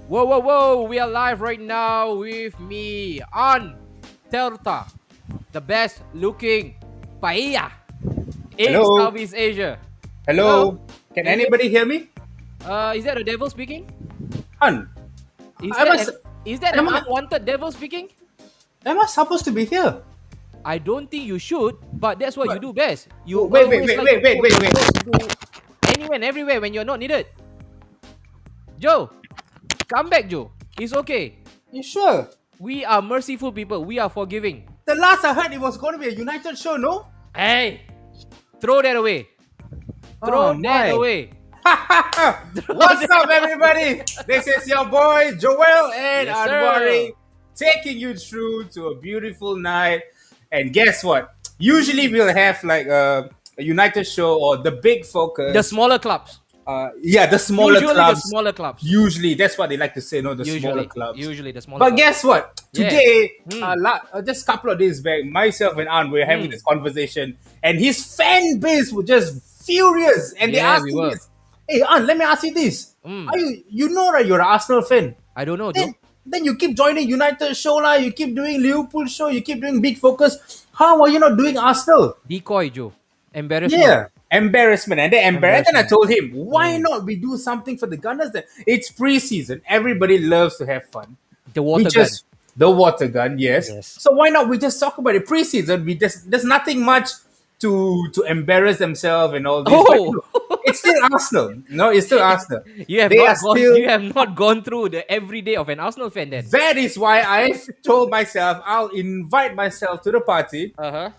Whoa, whoa, whoa! We are live right now with me on Terta, the best looking paella in Hello, Southeast Asia. Hello? hello. Can Can you hear anybody hear me? me? Is that the devil speaking? Hun, Is am that I, an s- is that an am I, unwanted devil speaking? am I supposed to be here? I don't think you should, but that's what you What? do best. You Wait, wait, always wait, like to wait, wait, put wait, your wait. jokes to anywhere and everywhere when you're not needed. Joe, come back, Joe. It's okay. You sure? We are merciful people. We are forgiving. The last I heard it was going to be a United show, no? Hey, throw that away. Oh Throw that my. away. What's up, everybody? This is your boy Joel and Yes, sir. Anwari taking you through to a beautiful night. And guess what? Usually we'll have like a United show or the big The focus. smaller clubs. Yeah, the smaller Usually the clubs. smaller clubs. Usually, that's what they like to say, no, the smaller Usually. clubs. Usually the smaller But clubs. guess what? Yeah. Today, Hmm. just a couple of days back, myself and Anne were having Hmm. this conversation, and his fan base was just furious, and they Yeah, asked we him were. this. Hey, Anne, let me ask you this: Hmm. Are you know that you're an Arsenal fan? I don't know, Then Joe. then you keep joining United show lah, you keep doing Liverpool show, you keep doing Big Focus. How are you not doing Arsenal? Decoy, Joe. Embarrassment. Yeah, embarrassment. And then embarrassed. And I Embarrassment. told him, why Hmm. not we do something for the Gunners? Then it's preseason. Everybody loves to have fun. The We water gun. just the water gun, yes. Yes. So why not we just talk about it preseason? We just there's nothing much to embarrass themselves and all this. But Oh, it's still Arsenal. No, it's still Arsenal. you have They are not gone. still. You have not gone through the everyday of an Arsenal fan, then. That is why I've told myself I'll invite myself to the party. Uh huh.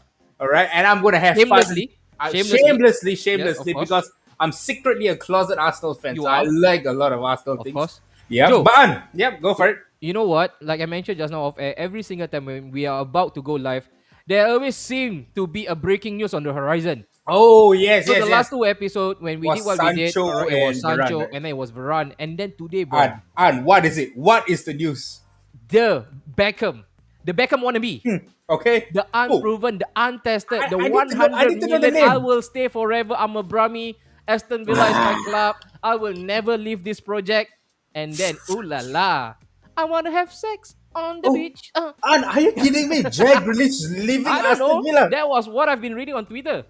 All right, and I'm gonna have fun, Shamelessly. Shamelessly. shamelessly, Yes, of shamelessly, course. because I'm secretly a closet Arsenal fan. You So I are, like a lot of Arsenal of things. course. Yeah, Joe, but yep, go for it. you know what? Like I mentioned just now, off air, every single time when we are about to go live, there always seem to be a breaking news on the horizon. Oh yes, So the yes, last yes. two episodes, when we did Was what we did, all Sancho right, it was and Varane, Sancho, right? and then it was Varane, and then today, bro, And what is it? What is the news? the Beckham, the Beckham wannabe, Okay. the Oh, unproven, the untested, the I need to know. I 100 need to know the million. I name. will stay forever. I'm a Brahmi. Aston Villa is my club. I will never leave this project. And then, ooh la la, I want to have sex on the Oh, beach. and are you kidding me? Jack Grealish leaving I don't Aston know. Villa. That was what I've been reading on Twitter.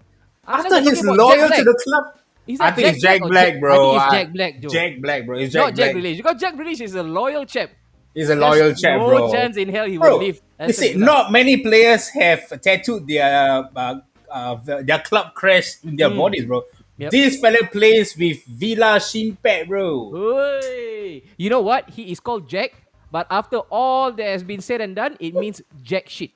I Unless thought you're talking he's about Jack loyal to Black. the club. Is I that think Jack it's Black Jack or Jack? Black, I think bro. it's Jack Black, Joe. Jack Black, bro. It's Not Jack Jack Black. Grealish. Because Jack Grealish is a loyal chap. He's a There's loyal chap, no bro. chance in hell he will Bro, leave you Aston see, Villa. not many players have tattooed their club crest in their Mm. bodies, bro. Yep. This fella plays with Villa Shinpet, bro. Hey. You know what? He is called Jack, but after all that has been said and done, it means jack shit.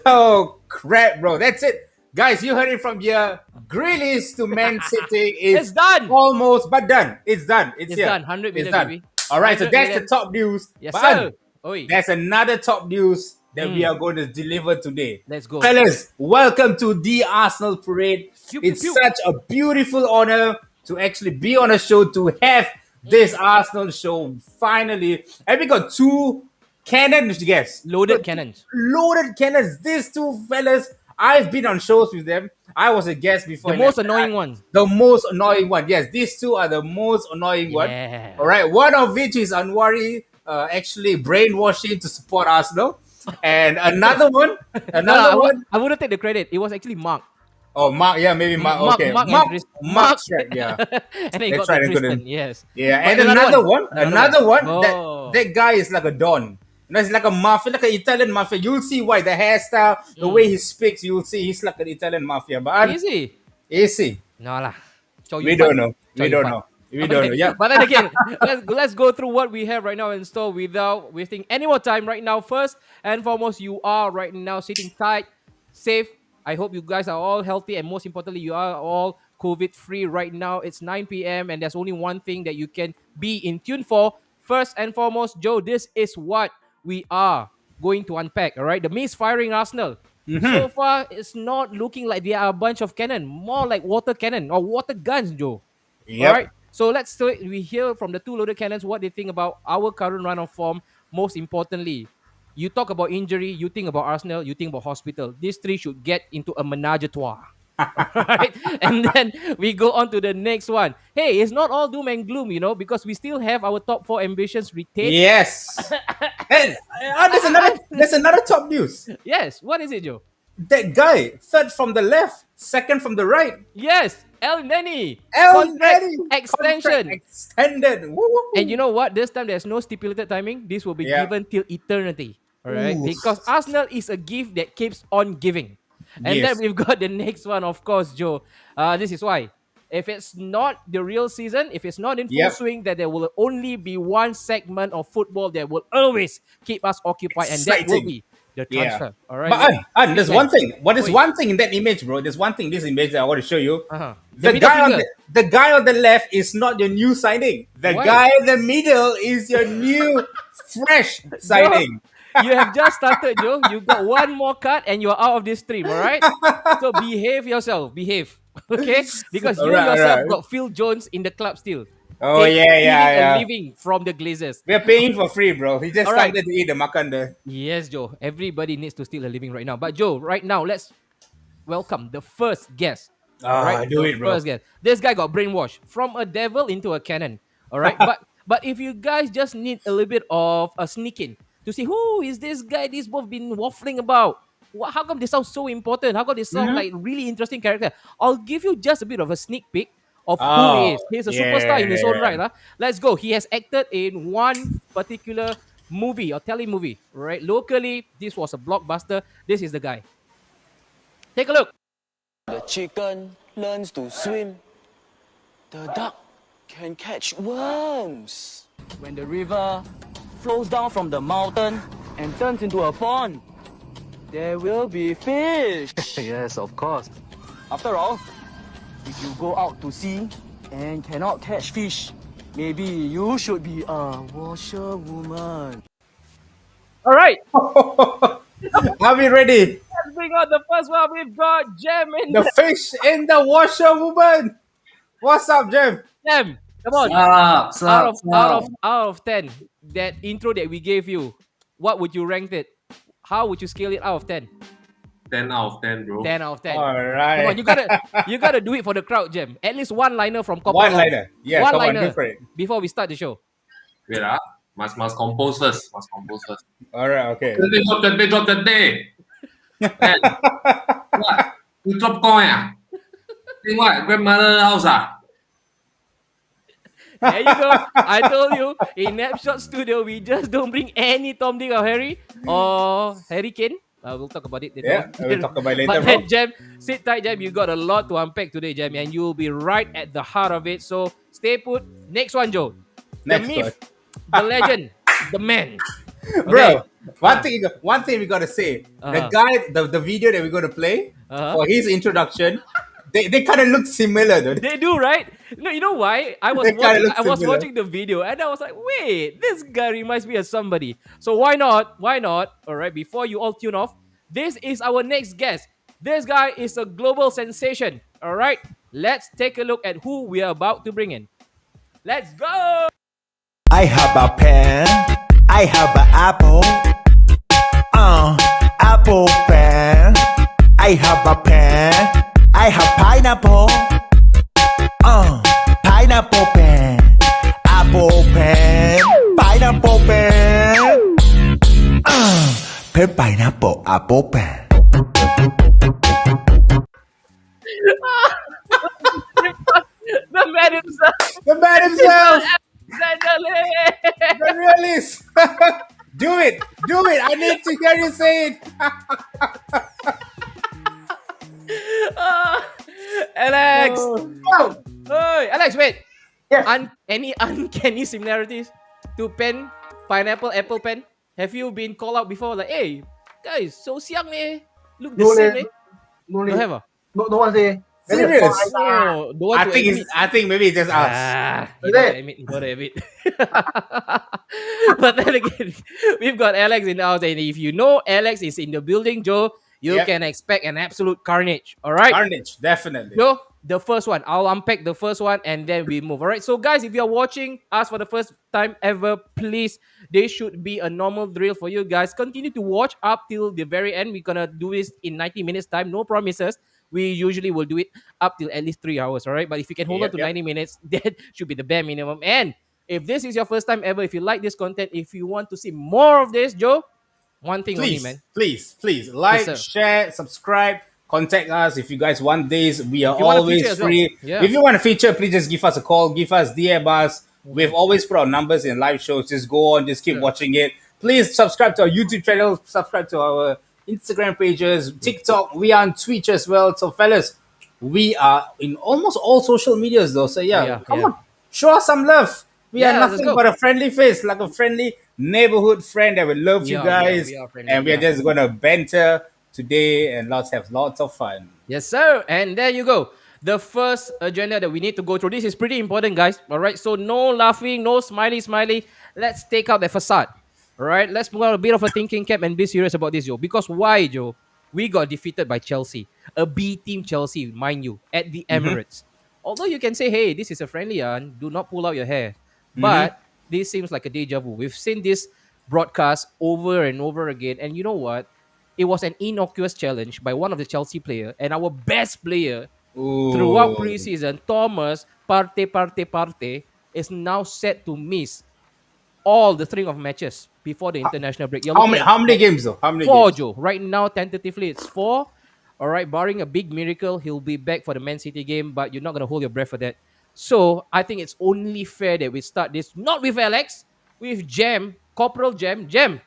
Oh crap, bro. That's it. Guys, you heard it from here. Grealish to Man City It's is done. almost but done. It's done. It's It's here. done. 100 It's million, done. baby. All right, so 100 that's the million. top news. Yes, But sir. Oi. there's another top news that we Mm. are going to deliver today. Let's go. Fellas, welcome to the Arsenal Parade. Pew, pew, It's pew. such a beautiful honor to actually be on a show, to have this Arsenal show finally. And we got two cannons, guess. Loaded cannons. Loaded cannons. These two fellas, I've been on shows with them. I was a guest before. The in most that- annoying one. The most annoying one. Yes, these two are the most annoying one. Yeah. All right. One of which is Anwari actually brainwashing to support Arsenal. And another one, No, another one. I wouldn't take the credit. It was actually Mark. Oh, Mark. Yeah, maybe Mark. Okay. Mark and Mark. Tristan. Mark Shrek, yeah. And then he That's got right, the I Tristan. couldn't. Yes. Yeah. But And another one. Another one. Oh. That guy is like a don. You know, it's like a mafia, like an Italian mafia. You'll see why the hairstyle, the way he speaks, you'll see he's like an Italian mafia. But Easy. is he? No lah. Chow We Yun don't Fat. know. Chow We Yun don't Fat. know. We don't know. Yeah. But then again, let's go through what we have right now in store without wasting any more time right now. First and foremost, you are right now sitting tight, safe. I hope you guys are all healthy, and most importantly, you are all COVID free right now. It's 9 p.m. and there's only one thing that you can be in tune for. First and foremost, Joe, this is what we are going to unpack. All right, the misfiring Arsenal. So far, it's not looking like they are a bunch of cannon, more like water cannon or water guns, Joe. All right. Yep. So we hear from the two loaded cannons what they think about our current run of form. Most importantly, you talk about injury, you think about Arsenal, you think about hospital. These three should get into a menage a trois. Right? And then we go on to the next one. Hey, it's not all doom and gloom, because we still have our top four ambitions retained. Yes. And there's another top news. Yes, what is it, Joe? That guy, third from the left, second from the right. Yes, El Neni. El Contract Neni contract extension. extended. Woo, woo, And you woo. know what? This time there's no stipulated timing. This will be Yeah. given till eternity. All right. Ooh. Because Arsenal is a gift that keeps on giving. And then Yes. we've got the next one, of course, Joe. This is why. If it's not the real season, if it's not in full Yep. swing, that there will only be one segment of football that will always keep us occupied, and that will Exciting. be the Yeah. transfer. All right. But there's Man. one thing. What is Oi. one thing in that image, bro? There's one thing in this image that I want to show you. Uh-huh. The middle guy on finger. the guy on the left is not your new signing. The Why? guy in the middle is your new fresh signing. You have just started, Joe. You got one more card and you're out of this stream, all right? So behave yourself. Behave. Okay? Because All you right, all yourself right. got Phil Jones in the club still. Oh yeah, Stealing yeah. a living from the Glazers. We're paying for free, bro. He just All right. started to eat the makan there. Yes, Joe. Everybody needs to steal a living right now. But Joe, right now, let's welcome the first guest. All right, Do the it, bro. first guest. This guy got brainwashed from a devil into a cannon. All right, but if you guys just need a little bit of a sneak in to see who is this guy, these both been waffling about. How come they sound so important? How come they sound Mhm. like really interesting character? I'll give you just a bit of a sneak peek of who he Oh, is. He's a yeah, superstar in his own yeah. right. Huh? Let's go. He has acted in one particular movie or telemovie, right? Locally, this was a blockbuster. This is the guy. Take a look. The chicken learns to swim. The duck can catch worms. When the river flows down from the mountain and turns into a pond, there will be fish. Yes, of course. After all, if you go out to sea and cannot catch fish, maybe you should be a washerwoman. All right. Are we ready? Let's bring out the first one. We've got Jem in The fish in the washer woman. What's up, Jim? Jem. Come on. Out of 10, that intro that we gave you, what would you rank it? How would you scale it out of 10? 10 out of 10, bro. 10 out of 10. All Come right. on, you gotta do it for the crowd, Jem. At least one liner from Copper. One liner. Yeah, One come on, liner go for it. before we start the show. Wait, must compose first. Must compose first. All right, okay. Drop the day. Man, what? You drop coin, ah? Think what? Grandmother house, ah? There you go. I told you, in Snapshot Studio, we just don't bring any Tom, Dick, or Harry or Harry Kane. We'll talk about it later. Yeah, on. we'll talk about it later, But bro. then, Jem, sit tight, Jem. You got a lot to unpack today, Jem, and you'll be right at the heart of it. So stay put. Next one, Joe. Next the myth, the legend, the man. Bro, one thing we gotta say. The Uh-huh. guy, the video that we're gonna play Uh-huh. for his introduction, they kind of look similar, though. They do, right? No, you know why? I was They kinda look I was similar. watching the video and I was like, wait, this guy reminds me of somebody. So why not? Why not? All right, before you all tune off, this is our next guest. This guy is a global sensation. All right, let's take a look at who we are about to bring in. Let's go. I have a pen. I have an apple. Apple pen. I have a pen. I have pineapple. Pineapple pen. Apple pen. Pineapple pen. Pen pineapple apple pen. The man himself, The man himself, Alexander Lee. the realist. Do it. I need to hear you say it. Alex. Oh. Hey, Alex, wait. Yeah. Any uncanny similarities to pen, pineapple, apple pen? Have you been called out before? Like, hey, guys, so siang eh. Look the No same leh. eh. No, Don't have ah? no one say. Serious? No, don't want to admit. I think maybe it's just us. You Is gotta it? admit, you gotta admit. But then again, we've got Alex in the house, and if you know Alex is in the building, Joe, you Yep. can expect an absolute carnage. All right? Carnage, definitely. Joe, the first one. I'll unpack the first one and then we move. All right. So, guys, if you're watching us for the first time ever, please, there should be a normal drill for you guys. Continue to watch up till the very end. We're gonna do this in 90 minutes time. No promises. we usually will do it up till at least 3 hours. All right, but if you can hold on Yep, to yep. 90 minutes, that should be the bare minimum. And if this is your first time ever, if you like this content, if you want to see more of this, Joe, one thing only, man. Please Yes, like, sir. share, subscribe, contact us if you guys want this. We are If you want a feature always as well, free. yeah. If you want a feature, please just give us a call, give us DM us. We've always put our numbers in live shows. Just go on, just keep Sure. watching it. Please subscribe to our YouTube channel, subscribe to our Instagram pages, TikTok. We are on Twitch as well. So, fellas, we are in almost all social medias though. So yeah, Yeah, come yeah. on, show us some love. We are Yeah, let's nothing go. but a friendly face, like a friendly neighborhood friend that will love you guys, we are friendly, and we are yeah. just gonna banter today and have lots of fun. Yes, sir. And there you go. The first agenda that we need to go through. This is pretty important, guys. All right. So no laughing, no smiley. Let's take out the facade. All right. Let's move on a bit of a thinking cap and be serious about this, Joe. Because why, Joe? We got defeated by Chelsea, a B team Chelsea, mind you, at the Emirates. Although you can say, hey, this is a friendly one, do not pull out your hair. But this seems like a deja vu. We've seen this broadcast over and over again. And you know what? It was an innocuous challenge by one of the Chelsea player and our best player throughout Ooh, preseason, Thomas Partey, is now set to miss all the string of matches before the international break. You're how looking many at how many games though? How many four, games? Joe. Right now, tentatively, it's four. All right, barring a big miracle, he'll be back for the Man City game, but you're not going to hold your breath for that. So I think it's only fair that we start this not with Alex, with Jam, Corporal Jam. Jam,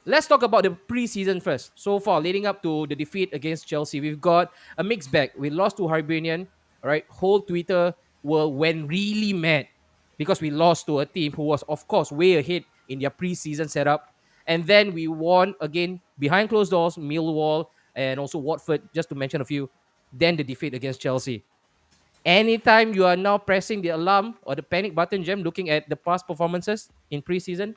let's talk about the preseason first. So far, leading up to the defeat against Chelsea, we've got a mixed bag. We lost to Hibernian. All right, whole Twitter world went really mad because we lost to a team who was, of course, way ahead in their preseason setup. And then we won again behind closed doors, Millwall and also Watford, just to mention a few. Then the defeat against Chelsea. Anytime you are now pressing the alarm or the panic button, Jam, looking at the past performances in preseason,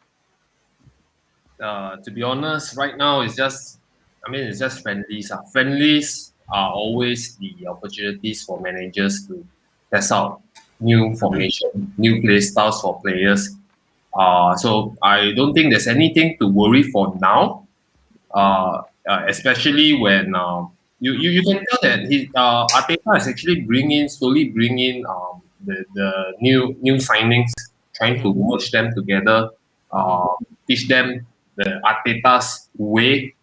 To be honest, right now it's just friendlies. Friendlies are always the opportunities for managers to test out new formation, new play styles for players. So I don't think there's anything to worry for now. Especially when you can tell that Arteta is actually slowly bringing the new signings, trying to merge them together, teach them the Arteta's way.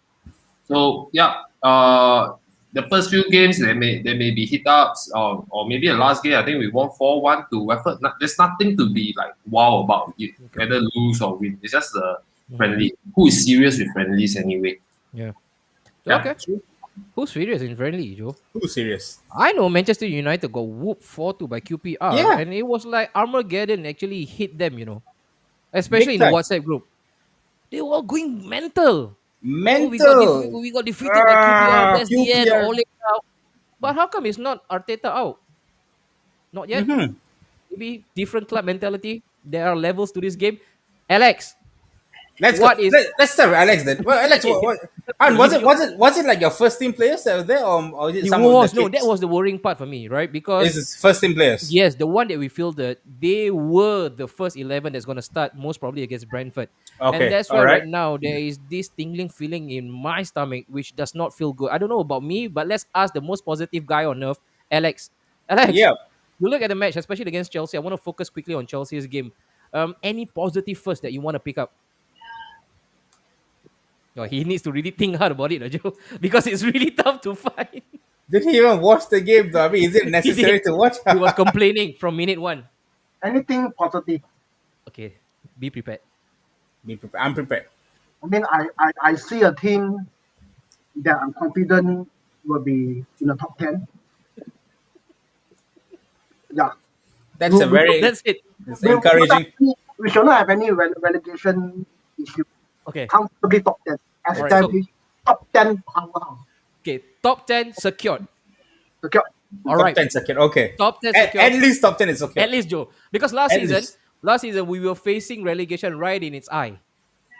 So yeah, the first few games there may be hit ups, or maybe the last game I think we won 4-1 to Watford. There's nothing to be like wow about it, whether lose or win. It's just a friendly. Who is serious with friendlies anyway? yeah. Yeah. Okay. Who's serious in friendly, Joe? Who's serious? I know Manchester United got whooped 4-2 by QPR. Yeah. And it was like Armageddon actually hit them, especially Big in the time. WhatsApp group. They were all going mental. Mental. We got defeated by QPR. That's the end. QPR. Ole out. But how come it's not Arteta out? Not yet. Mhm. Maybe different club mentality. There are levels to this game. Alex, Let's What go. is- Let's start with Alex then. Well, Alex, and was it like your first team players that were there, or is it it some was of the no. kids? That was the worrying part for me, right? Because Is it first team players? yes, the one that we fielded, they were the first 11 that's going to start most probably against Brentford. Okay, And that's why alright. right now there is this tingling feeling in my stomach, which does not feel good. I don't know about me, but let's ask the most positive guy on earth, Alex. Alex, Yeah. you look at the match, especially against Chelsea. I want to focus quickly on Chelsea's game. Any positive first that you want to pick up? Oh, he needs to really think hard about it, Joe, because it's really tough to find. Did he even watch the game though? I mean, is it necessary to watch? He was complaining from minute one. Anything positive. Okay, be prepared. I'm prepared. I mean, I see a team that I'm confident will be in the top 10. Yeah. That's a very That's it. it's encouraging. We should not have any relegation issue. Okay. Comfortably top 10. Alright, Established top 10 powerhouse. Okay, top 10 secured. Okay. All right. Top 10 second. Okay. Top 10 At, secured. at least top 10 is okay. At least, Joe. Because At least. last season we were facing relegation right in its eye.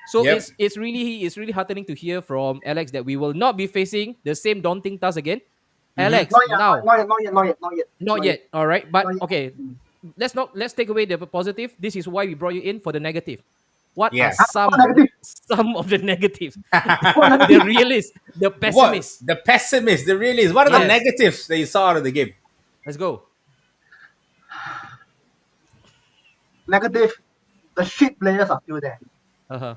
So Yep. it's really heartening to hear from Alex that we will not be facing the same daunting task again. Alex, Not yet, now not yet. All right, but Not yet. okay. Let's take away the positive. This is why we brought you in for the negative. What Yes. are some What negative? some of the negatives? The realist. The What? pessimist. The pessimist, the realist. What are the Yes. negatives that you saw out of the game? Let's go. Negative, the shit players are still there. Uh-huh.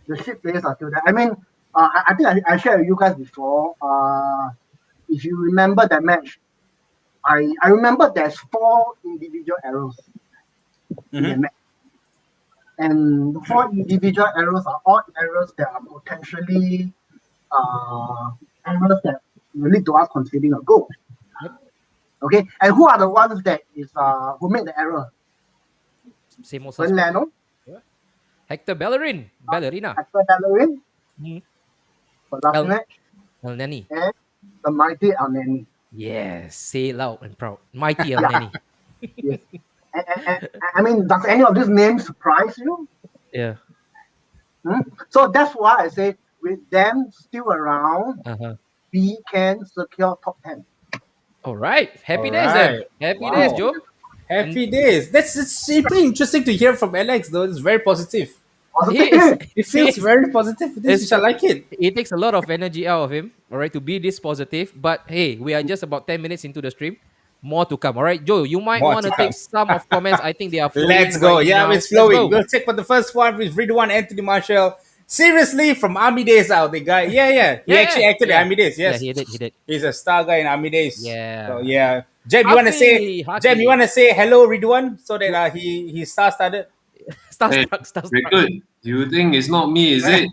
The shit players are still there. I mean, I think I shared with you guys before. If you remember that match, I remember there's 4 individual errors in the match. And the 4 individual errors are all errors that are potentially errors that will lead to us conceding a goal. Yep. Okay, and who are the ones that is who made the error? Same old Ben suspect. Leno, Hector Bellerin. Ballerina. Hector Bellerin, Mhm. Kolasinac, match, El Nani. and the mighty Elneny. Yes. Say it loud and proud. Mighty El Nani. Yes. I mean, does any of these names surprise you? Yeah. So that's why I say, with them still around, Uh-huh. we can secure top 10. All right. Happy All days then. right. Happy Wow. days, Joe. Happy days. That's it's pretty interesting to hear from Alex, though. It's very positive. He is. It feels Yes. very positive. This, I like it. It takes a lot of energy out of him, all right, to be this positive. But hey, we are just about 10 minutes into the stream. More to come. All right, Joe, you might More want to to take some of comments. I think they are flowing. Let's go. right Yeah, now. it's Let's flowing. go. We'll take for the first one with Ridwan Anthony Marshall. Seriously, from Army Days out, the guy. Yeah. He Yeah, actually acted in yeah. Army Days. Yes. Yeah, he did. He's a star guy in Army Days. Yeah. So, yeah. Jem, you want to say? Haki. Jem, you want to say hello, Ridwan, so that he star started. Start. Very good. You think it's not me, is it?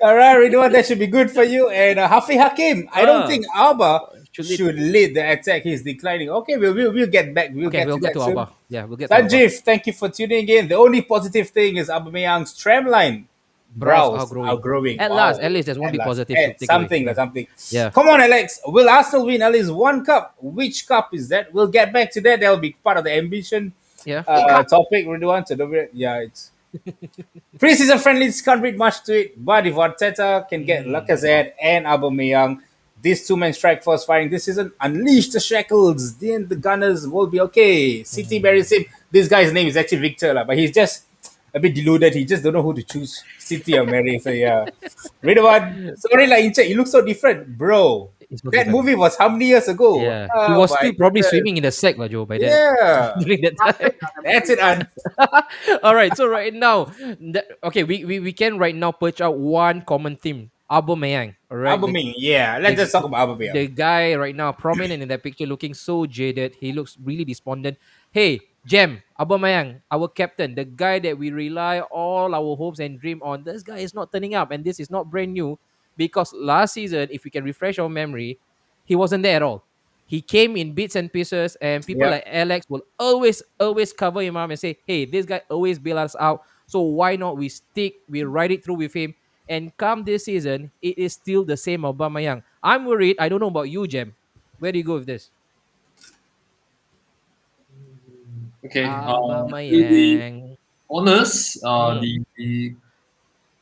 All right, Ridwan, that should be good for you. And Hafi Hakim, I don't Ah. think Alba Should should lead. lead the attack. He's declining. Okay, we'll get back. We'll Okay, get we'll to get that to soon. Alba. Yeah, we'll get to Alba. Sanjeev, thank you for tuning in. The only positive thing is Aubameyang's tramline brows outgrowing. At Wow. last, at least there's one At bit last. positive. Eh, to take something, away. something. Yeah. Come on, Alex. Will Arsenal win at least one cup? Which cup is that? We'll get back to that. That will be part of the ambition Yeah. topic. Ridwan, so don't worry. Yeah, it's preseason friendlies can't read much to it. But if Arteta can get Lacazette and Aubameyang, these 2 men strike force firing this season, unleash the shackles, then the Gunners will be okay. City buries him. This guy's name is actually Victor, but he's just a bit deluded. He just don't know who to choose, City or Mary. So yeah. Ridwan, sorry, like Inche, you look so different, bro. It's so That different. movie was how many years ago? Yeah. Oh He was my still probably goodness. swimming in the sack, Joe, by then. Yeah. During that time. That's it, An. All right, so right now, we can right now perch out one common theme. Aubameyang, all right? Aubameyang, yeah. Let's just talk about Aubameyang. The guy right now, prominent in that picture, looking so jaded. He looks really despondent. Hey, Jem, Aubameyang, our captain, the guy that we rely all our hopes and dream on. This guy is not turning up, and this is not brand new because last season, if we can refresh our memory, he wasn't there at all. He came in bits and pieces, and people Yeah. like Alex will always cover him up and say, "Hey, this guy always bail us out. So why not we ride it through with him?" And come this season, it is still the same Aubameyang. I'm worried. I don't know about you, Jem. Where do you go with this? Okay. To be Aubameyang. honest, I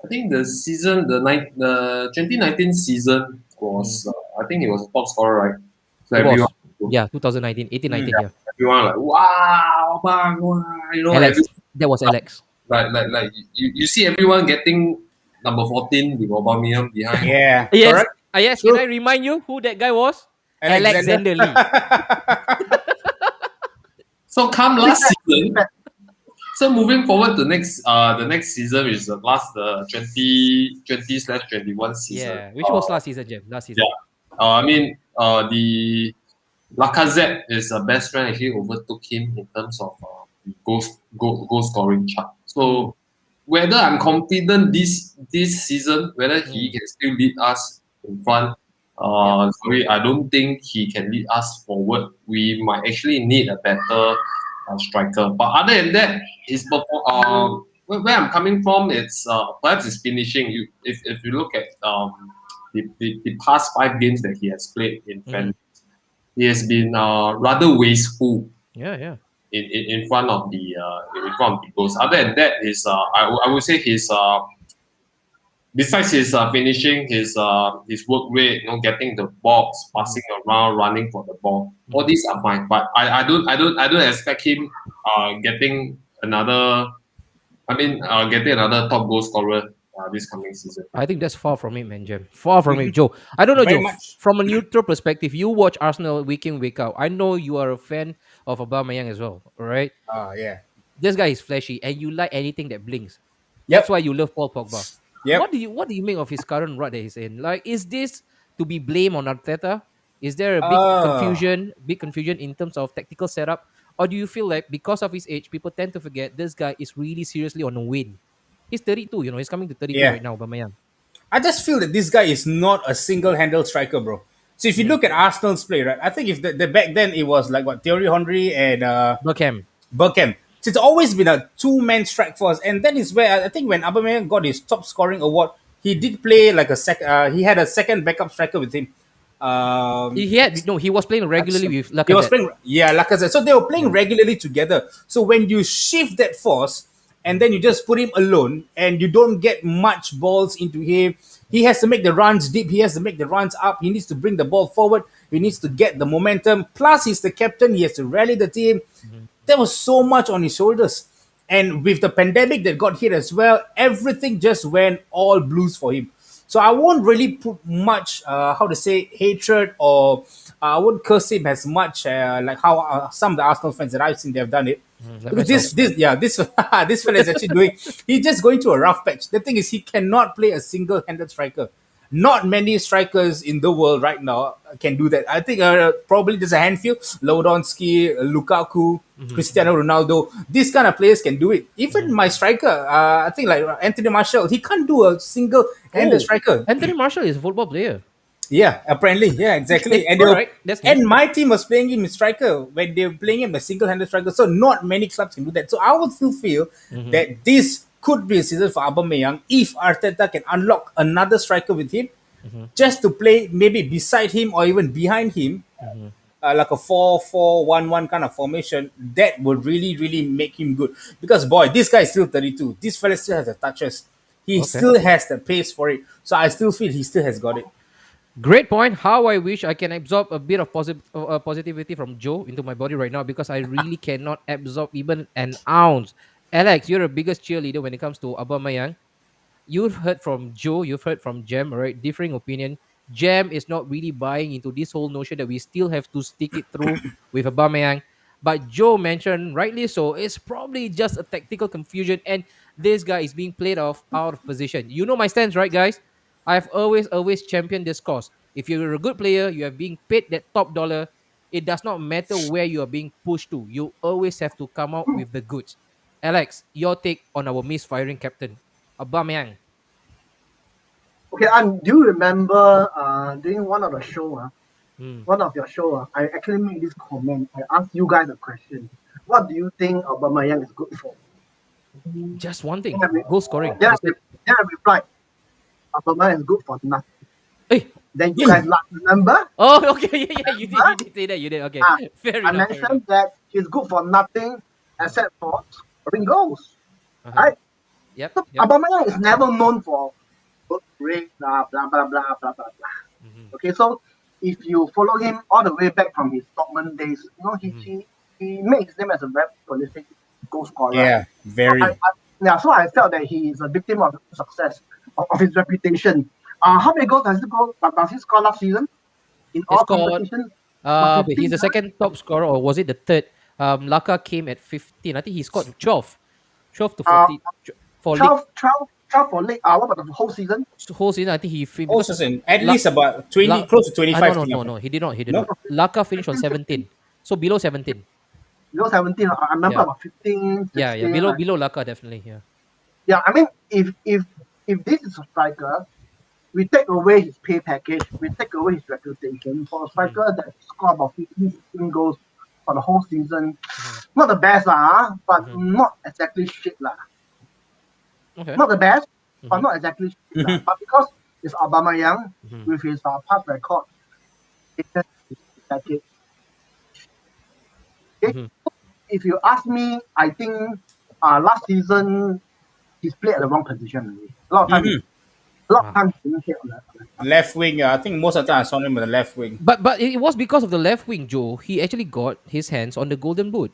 think the season, the 2019 season was, I think it was a top scorer, right? So It was. everyone, Yeah, 2019, 18, 19, yeah. everyone like, wow, bang, wow, you know, Alex. That was Alex. like you see everyone getting number 14 with Aubameyang behind. Yeah. Yes. Correct? Yes, can I remind you who that guy was? Alexander Lee. So come last season. So moving forward to the next season, which is the 2020/21 season. Yeah, which was last season, Jem? Last season. I mean, the Lacazette, his best friend, actually overtook him in terms of goal scoring chart. So whether I'm confident this season, whether he can still lead us in front, sorry, I don't think he can lead us forward. We might actually need a better striker. But other than that, his where I'm coming from, it's perhaps his finishing. If you look at the past 5 games that he has played in friendlies, he has been rather wasteful Yeah. in front of the goals. Other than that, I would say his besides his finishing, his work rate, getting the box, passing around, running for the ball, all these are fine. But I don't expect him getting another I mean, getting another top goal scorer this coming season. I think that's far from it, man, Jem. Far from it, Joe. I don't know, Very Joe. much. From a neutral perspective, you watch Arsenal week in, week out. I know you are a fan of Aubameyang as well. All right, Yeah. this guy is flashy, and you like anything that blinks. That's Yep. why you love Paul Pogba. Yep. What do you make of his current rut that he's in? Like, is this to be blamed on Arteta? Is there a Uh, big confusion in terms of tactical setup, or do you feel like because of his age, people tend to forget this guy is really seriously on a win? He's 32. He's coming to 32 yeah. right now, Aubameyang. I just feel that this guy is not a single-handed striker, bro. So if you Mm-hmm. look at Arsenal's play, right, I think if the back then it was like what Thierry Henry and Beckham. Burkham. So it's always been a two-man strike force, and that is where I think when Aubameyang got his top scoring award, he did play like a second. He had a second backup striker with him. Um, He had no. He was playing regularly with he was Lacazette. playing, yeah, like I said. So they were playing regularly together. So when you shift that force and then you just put him alone and you don't get much balls into him, he has to make the runs deep. He has to make the runs up. He needs to bring the ball forward. He needs to get the momentum. Plus, he's the captain. He has to rally the team. There was so much on his shoulders. And with the pandemic that got hit as well, everything just went all blues for him. So I won't really put much, how to say, hatred or I wouldn't curse him as much like how some of the Arsenal fans that I've seen they have done it. Like Because myself. this this fella is actually doing. He's just going through a rough patch. The thing is, he cannot play a single-handed striker. Not many strikers in the world right now can do that. I think probably there's a handful: Lewandowski, Lukaku, Cristiano Ronaldo. These kind of players can do it. Even my striker, I think like Anthony Martial, he can't do a single-handed Oh, striker. Anthony Marshall is a football player. Yeah, apparently, yeah, exactly. And All right, that's new. and my team was playing him in striker when they were playing him a single-handed striker. So not many clubs can do that. So I would still feel that this could be a season for Aubameyang if Arteta can unlock another striker with him, just to play maybe beside him or even behind him, like a 4-4-1-1 kind of formation. That would really really make him good. Because boy, this guy is still 32. This fella still has the touches. He Okay. still has the pace for it. So I still feel he still has got it. Great point. How I wish I can absorb a bit of positivity from Joe into my body right now because I really cannot absorb even an ounce. Alex, you're the biggest cheerleader when it comes to Aubameyang. You've heard from Joe, you've heard from Jam, all right? Differing opinion. Jam is not really buying into this whole notion that we still have to stick it through with Aubameyang. But Joe mentioned, rightly so, it's probably just a tactical confusion and this guy is being played off out of position. You know my stance, right, guys? I've always championed this cause. If you're a good player, you are being paid that top dollar. It does not matter where you are being pushed to. You always have to come out with the goods. Alex, your take on our misfiring captain, Aubameyang. Okay, and do you remember during one of the show, Hmm. one of your show, I actually made this comment. I asked you guys a question. What do you think Aubameyang is good for? Just one thing, Yeah, goal scoring. Then That's it. I replied, Aubameyang is good for nothing. Hey. Then you guys laughed, remember? Oh, okay, yeah, you did say that. You did. Okay, Ah, fair I enough. mentioned that he's good for nothing except for scoring goals. Uh-huh. Right? Yep. So Yep. Aubameyang is never known for good rate, blah blah blah blah blah blah blah. Mhm. Okay, so if you follow him all the way back from his Dortmund days, he made his name as a very prolific goal scorer. Yeah, very. Yeah, so I felt that he is a victim of the success of his reputation. How many goals does he score last season in all scored, competitions? But 15, he's the right? second top scorer, or was it the third? Laka came at 15. I think he scored 12. 12 to 14 for league. 12 for league. What about the whole season? Whole season, I think he Also, because at La- least about 20, La- close to 25. no, he did not. He did No? not. Laka finished on 17. So below 17. Below 17, I remember Yeah. about 15, 16. Yeah. Below Laka, definitely. Yeah. Yeah, I mean, if this is a striker, we take away his pay package, we take away his reputation for a striker that scored about 15, 16 goals for the whole season. Not the best, but not exactly shit. Okay. Not the best, but not exactly shit. But because it's Aubameyang with his past record, it's just his package. Okay? If you ask me, I think last season he's played at the wrong position already. A lot of times, he didn't hit on that. Left wing, I think most of the time I saw him on the left wing. But it was because of the left wing, Joe. He actually got his hands on the golden boot.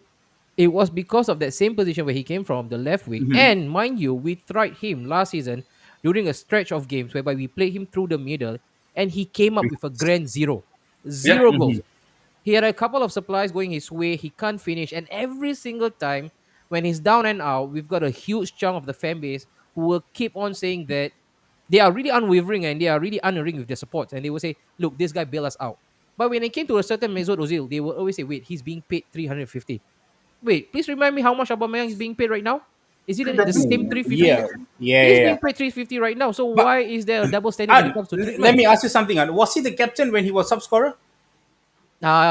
It was because of that same position where he came from, the left wing. And mind you, we tried him last season during a stretch of games whereby we played him through the middle, and he came up with a grand zero, Yeah. zero goals. He had a couple of supplies going his way. He can't finish, and every single time when he's down and out, we've got a huge chunk of the fan base who will keep on saying that they are really unwavering and they are really unerring with their support, and they will say, "Look, this guy bailed us out." But when it came to a certain Mesut Ozil, they will always say, "Wait, he's being paid 350." Wait, please remind me how much Aubameyang is being paid right now? Is it the same 350? Yeah, yeah, He's yeah. being paid 350 right now. So But why is there a double standard when it comes to Let treatment? me ask you something. Was he the captain when he was top scorer?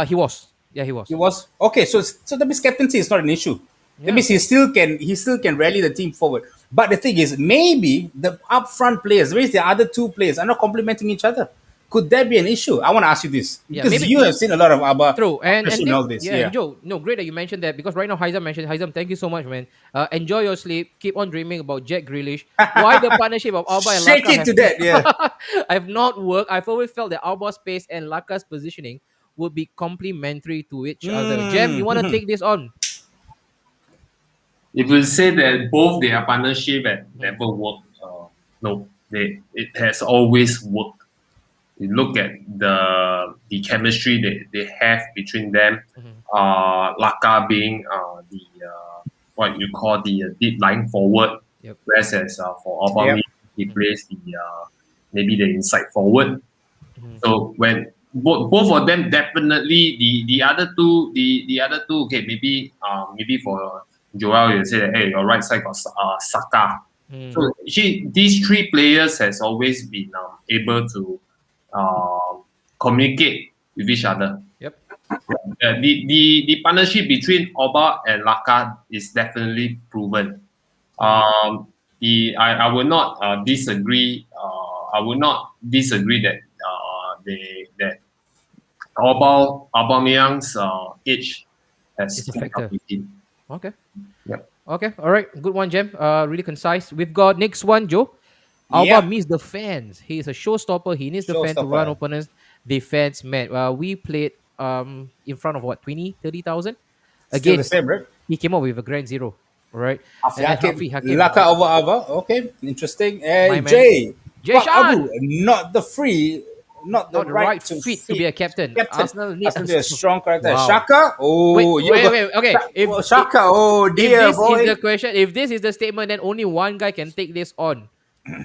He was. Yeah, he was. He was. Okay, so that means captaincy is not an issue. That Yeah. means he still can rally the team forward. But the thing is, maybe the upfront players, whereas the other two players, are not complementing each other. Could that be an issue? I want to ask you this Yeah, because maybe- you have seen a lot of Abba True, and especially in all this. yeah, Yeah. and Joe, no, great that you mentioned that because right now Haizam mentioned Haizam. Thank you so much, man. Enjoy your sleep. Keep on dreaming about Jack Grealish. Why the partnership of Alba and Shake Laka it to that. Yeah. have not worked. I've always felt that Alba's pace and Laka's positioning would be complementary to each other. Jem, you want to take this on? If you say that both their partnership had never worked, no, it has always worked. You look at the chemistry they have between them. Laka being the what you call the deep line forward, Yep. whereas for Aubameyang he plays the maybe the inside forward. So when both of them definitely the other two okay maybe for Joel you say that hey your right side got Saka. So actually these three players has always been able to communicate with each other. Yep. The partnership between Oba and Laka is definitely proven. I would not disagree. I would not disagree that that Aubameyang's age has It's a caught factor. up with him. Okay. Yep. Okay. All right. Good one, Jem. Really concise. We've got next one, Joe. Alba Yeah. needs the fans. He is a showstopper. He needs the fan to Showstopper. run opponents' defense. Man, we played in front of what 20,000-30,000. Still Again, the same, right? he came up with a grand zero. All right. And then Hakim. Laka over Abba. Okay, interesting. My And man. Jay. Jay Pak Shan. Abu, not the free, not the Not the right right to fit to be a captain. Arsenal needs Arsenal needs a strong character. Wow. Shaka. Oh, Wait. Okay. Shaka. Oh If dear this boy. is the question, if this is the statement, then only one guy can take this on.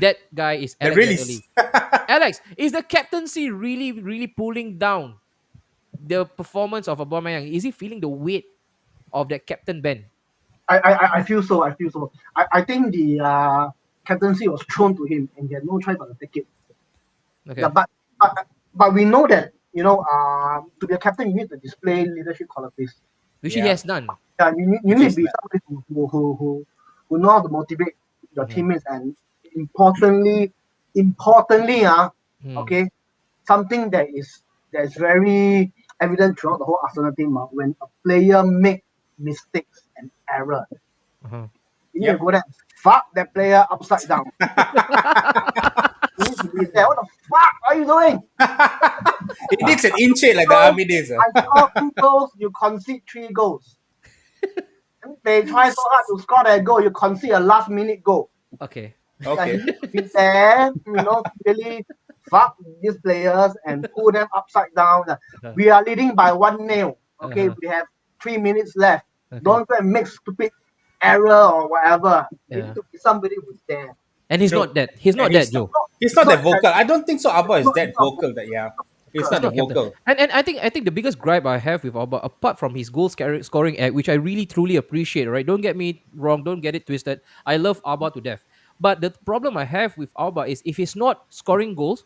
That guy is The Alex release. Adderley. Alex, is the captaincy really, really pulling down the performance of Aubameyang? Is he feeling the weight of that captain Ben? I feel so. I think the captaincy was thrown to him, and he had no choice but to take it. Okay. Yeah, but we know that to be a captain you need to display leadership qualities. Which he Yeah. has none. Yeah, you need to be somebody who know how to motivate your teammates, and importantly, okay, something that is very evident throughout the whole Arsenal team. When a player make mistakes and error, Uh-huh. you need to go there and fuck that player upside down. You need to be there. What the fuck are you doing? It needs an inch like the army days. I scored 2 goals, you concede 3 goals. They try so hard to score that goal, you concede a last minute goal. Okay. Okay. And you need to be there, really fuck these players and pull them upside down. We are leading by 1-0. Okay, Uh-huh. we have 3 minutes left. Okay. Don't go and make stupid error or whatever. You Yeah. need to be somebody who's there. And he's Joe. not that. He's not And that, Joe. He's not that vocal. I don't think so. Abba is that vocal. That yeah, he's not that Not captain. vocal. And I think the biggest gripe I have with Alba, apart from his scoring act, which I really truly appreciate, right? Don't get me wrong, don't get it twisted. I love Alba to death. But the problem I have with Alba is if he's not scoring goals,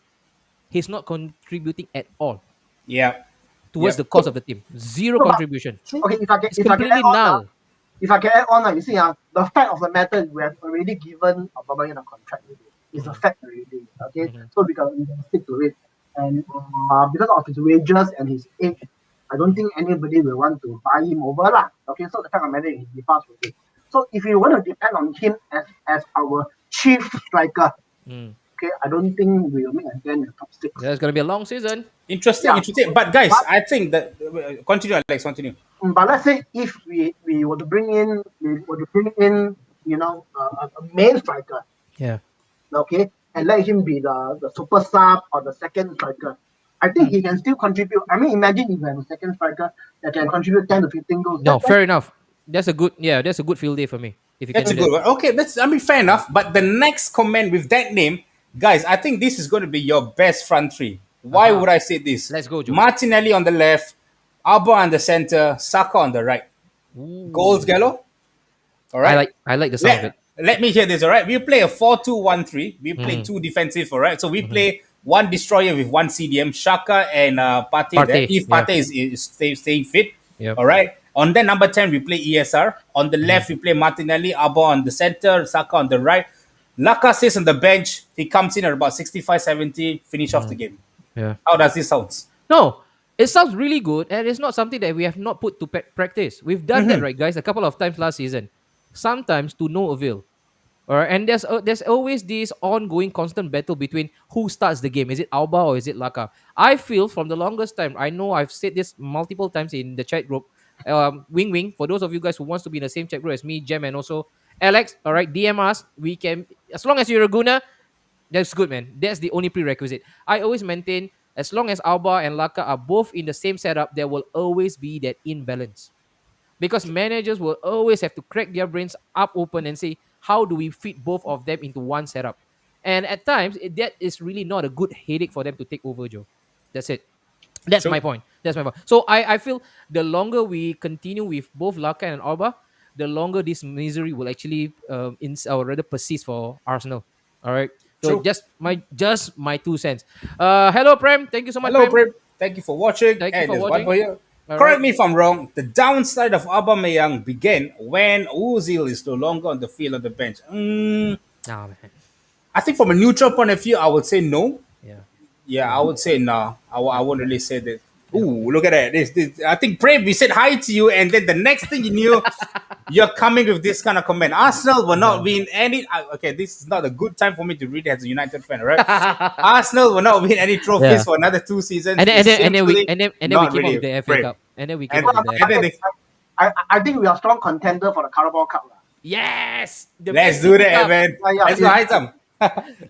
he's not contributing at all Yeah. towards Yep. the cause of the team. Zero No, but- contribution. Okay, if I can, It's if I can completely add on, null. if I can add on, you see, the fact of the matter is we have already given Aubameyang a contract. It's a fact already. Okay, so we can stick to it. And because of his wages and his age, I don't think anybody will want to buy him over lah. Okay, so the fact of the matter is he passed away. So if you want to depend on him as our chief striker, Mm. Okay, I don't think we'll make again the top six. There's gonna be a long season. Interesting, Yeah. interesting. But guys, I think that continue, Alex. Continue. But let's say if we were to bring in, a main striker, Yeah. okay, and let him be the super sub or the second striker. I think he can still contribute. I mean, imagine if you have a second striker that can contribute 10 to 15 goals. No, fair enough. That's a good field day for me. If you That's a can do good that. one. Okay, fair enough. But the next comment with that name, guys, I think this is going to be your best front three. Why Uh-huh. would I say this? Let's go, Joe. Martinelli on the left, Alba on the center, Saka on the right. Goals, Gallo. All right. I like the sound of it. Let me hear this. All right. We play a 4-2-1-3. We play two defensive. All right. So we play one destroyer with one CDM, Shaka and Partey. Partey, There. If yeah. Partey is staying fit. Yep. All right. On the number 10, we play ESR. On the left, we play Martinelli, Alba on the center, Saka on the right. Laka sits on the bench. He comes in at about 65, 70, finish off the game. Yeah. How does this sound? No, it sounds really good, and it's not something that we have not put to practice. We've done that, right, guys, a couple of times last season. Sometimes to no avail. All right, and there's always this ongoing constant battle between who starts the game. Is it Alba or is it Laka? I feel from the longest time, I know I've said this multiple times in the chat group. Wing, for those of you guys who wants to be in the same chat group as me, Jem, and also Alex. All right, DM us. We can, as long as you're a Guna, that's good, man. That's the only prerequisite. I always maintain as long as Alba and Laka are both in the same setup, there will always be that imbalance. Because managers will always have to crack their brains up open and say, how do we fit both of them into one setup? And at times, that is really not a good headache for them to take over, Joe. That's it. That's So- my point. That's my point. So I feel the longer we continue with both Laka and Alba, the longer this misery will actually or rather persist for Arsenal. All right. So True. just my 2 cents. Hello Prem. Thank you so much. Hello, Prem. Prem. Thank you for watching. Thank you And for there's watching. one for you. All Correct right. me if I'm wrong. The downside of Aubameyang began when Ozil is no longer on the field on the bench. Nah, man. I think from a neutral point of view, I would say no. Yeah. Yeah, I would say no. I wouldn't really say that. Ooh, look at that. This. I think, Prem, we said hi to you, and then the next thing you knew, you're coming with this kind of comment. Arsenal will not win any. Okay, this is not a good time for me to read as a United fan, right? Arsenal will not win any trophies Yeah. for another 2 seasons. And then, It's and then we simply and then not we came really up with the FA Prem. Cup. And then we came And, up with the FA and then they, I think we are strong contender for the Carabao Cup. Yes. The let's best do Cup. that, man. Yeah, Let's go, Haizam.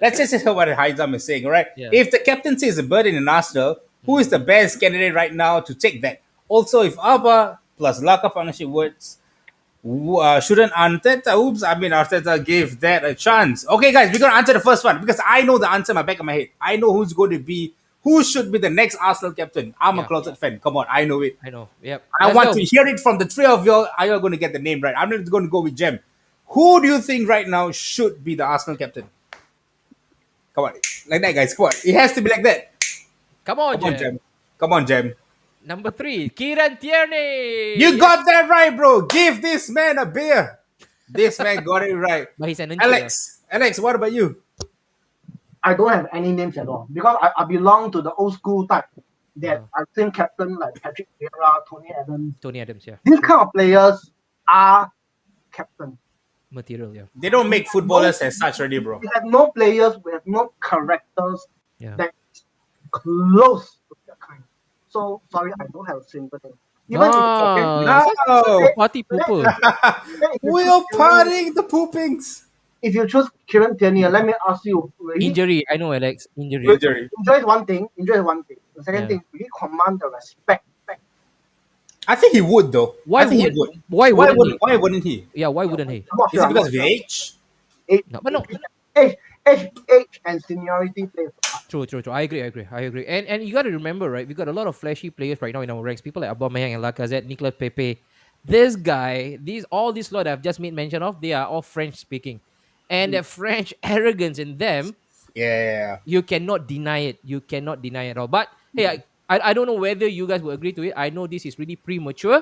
Let's just hear what Haizam is saying, all right? Yeah. If the captaincy is a burden in Arsenal, who is the best candidate right now to take that? Also, if Alba plus Laka partnership works, shouldn't Arteta gave that a chance? Okay, guys, we're going to answer the first one because I know the answer in my back of my head. I know who should be the next Arsenal captain. I'm a Yeah. closet fan. Come on, I know it. I know. Yep. I Let's want go. to hear it from the three of you. Are you going to get the name right? I'm not going to go with Jem. Who do you think right now should be the Arsenal captain? Come on, like that, guys. Come on, it has to be like that. Come on, Come on, Jem. Jem. Come on, Jem. Number 3, Kieran Tierney. You got that right, bro. Give this man a beer. This man got it right. But he's an Alex, what about you? I don't have any names at all because I belong to the old school type that I think captain like Patrick Vieira, Tony Adams. Tony Adams, yeah. These kind of players are captain. Material, yeah. They don't make footballers as such already, bro. We have no players, we have no characters Yeah. that close to that kind. So sorry, I don't have a simple thing. Ah, No. Party pooper. We are partying the poopings. If you choose Kieran Tierney, let me ask you, will he Injury, I know, Alex. Injury. Injury. enjoy one thing? Enjoy one thing. The second Yeah. thing, will he command the respect? I think he would, though. Why I think he would- would. why wouldn't he? Why wouldn't he? Yeah, why wouldn't he? I'm not Is sure. it I'm because not of sure. age? No, but no. Age and seniority plays a part. True. I agree. And you got to remember, right? We got a lot of flashy players right now in our ranks. People like Aubameyang and Lacazette, Nicolas Pepe. This guy, all these lot I've just made mention of, they are all French speaking, and the French arrogance in them, Yeah. you cannot deny it. You cannot deny it at all. But hey, I don't know whether you guys will agree to it. I know this is really premature,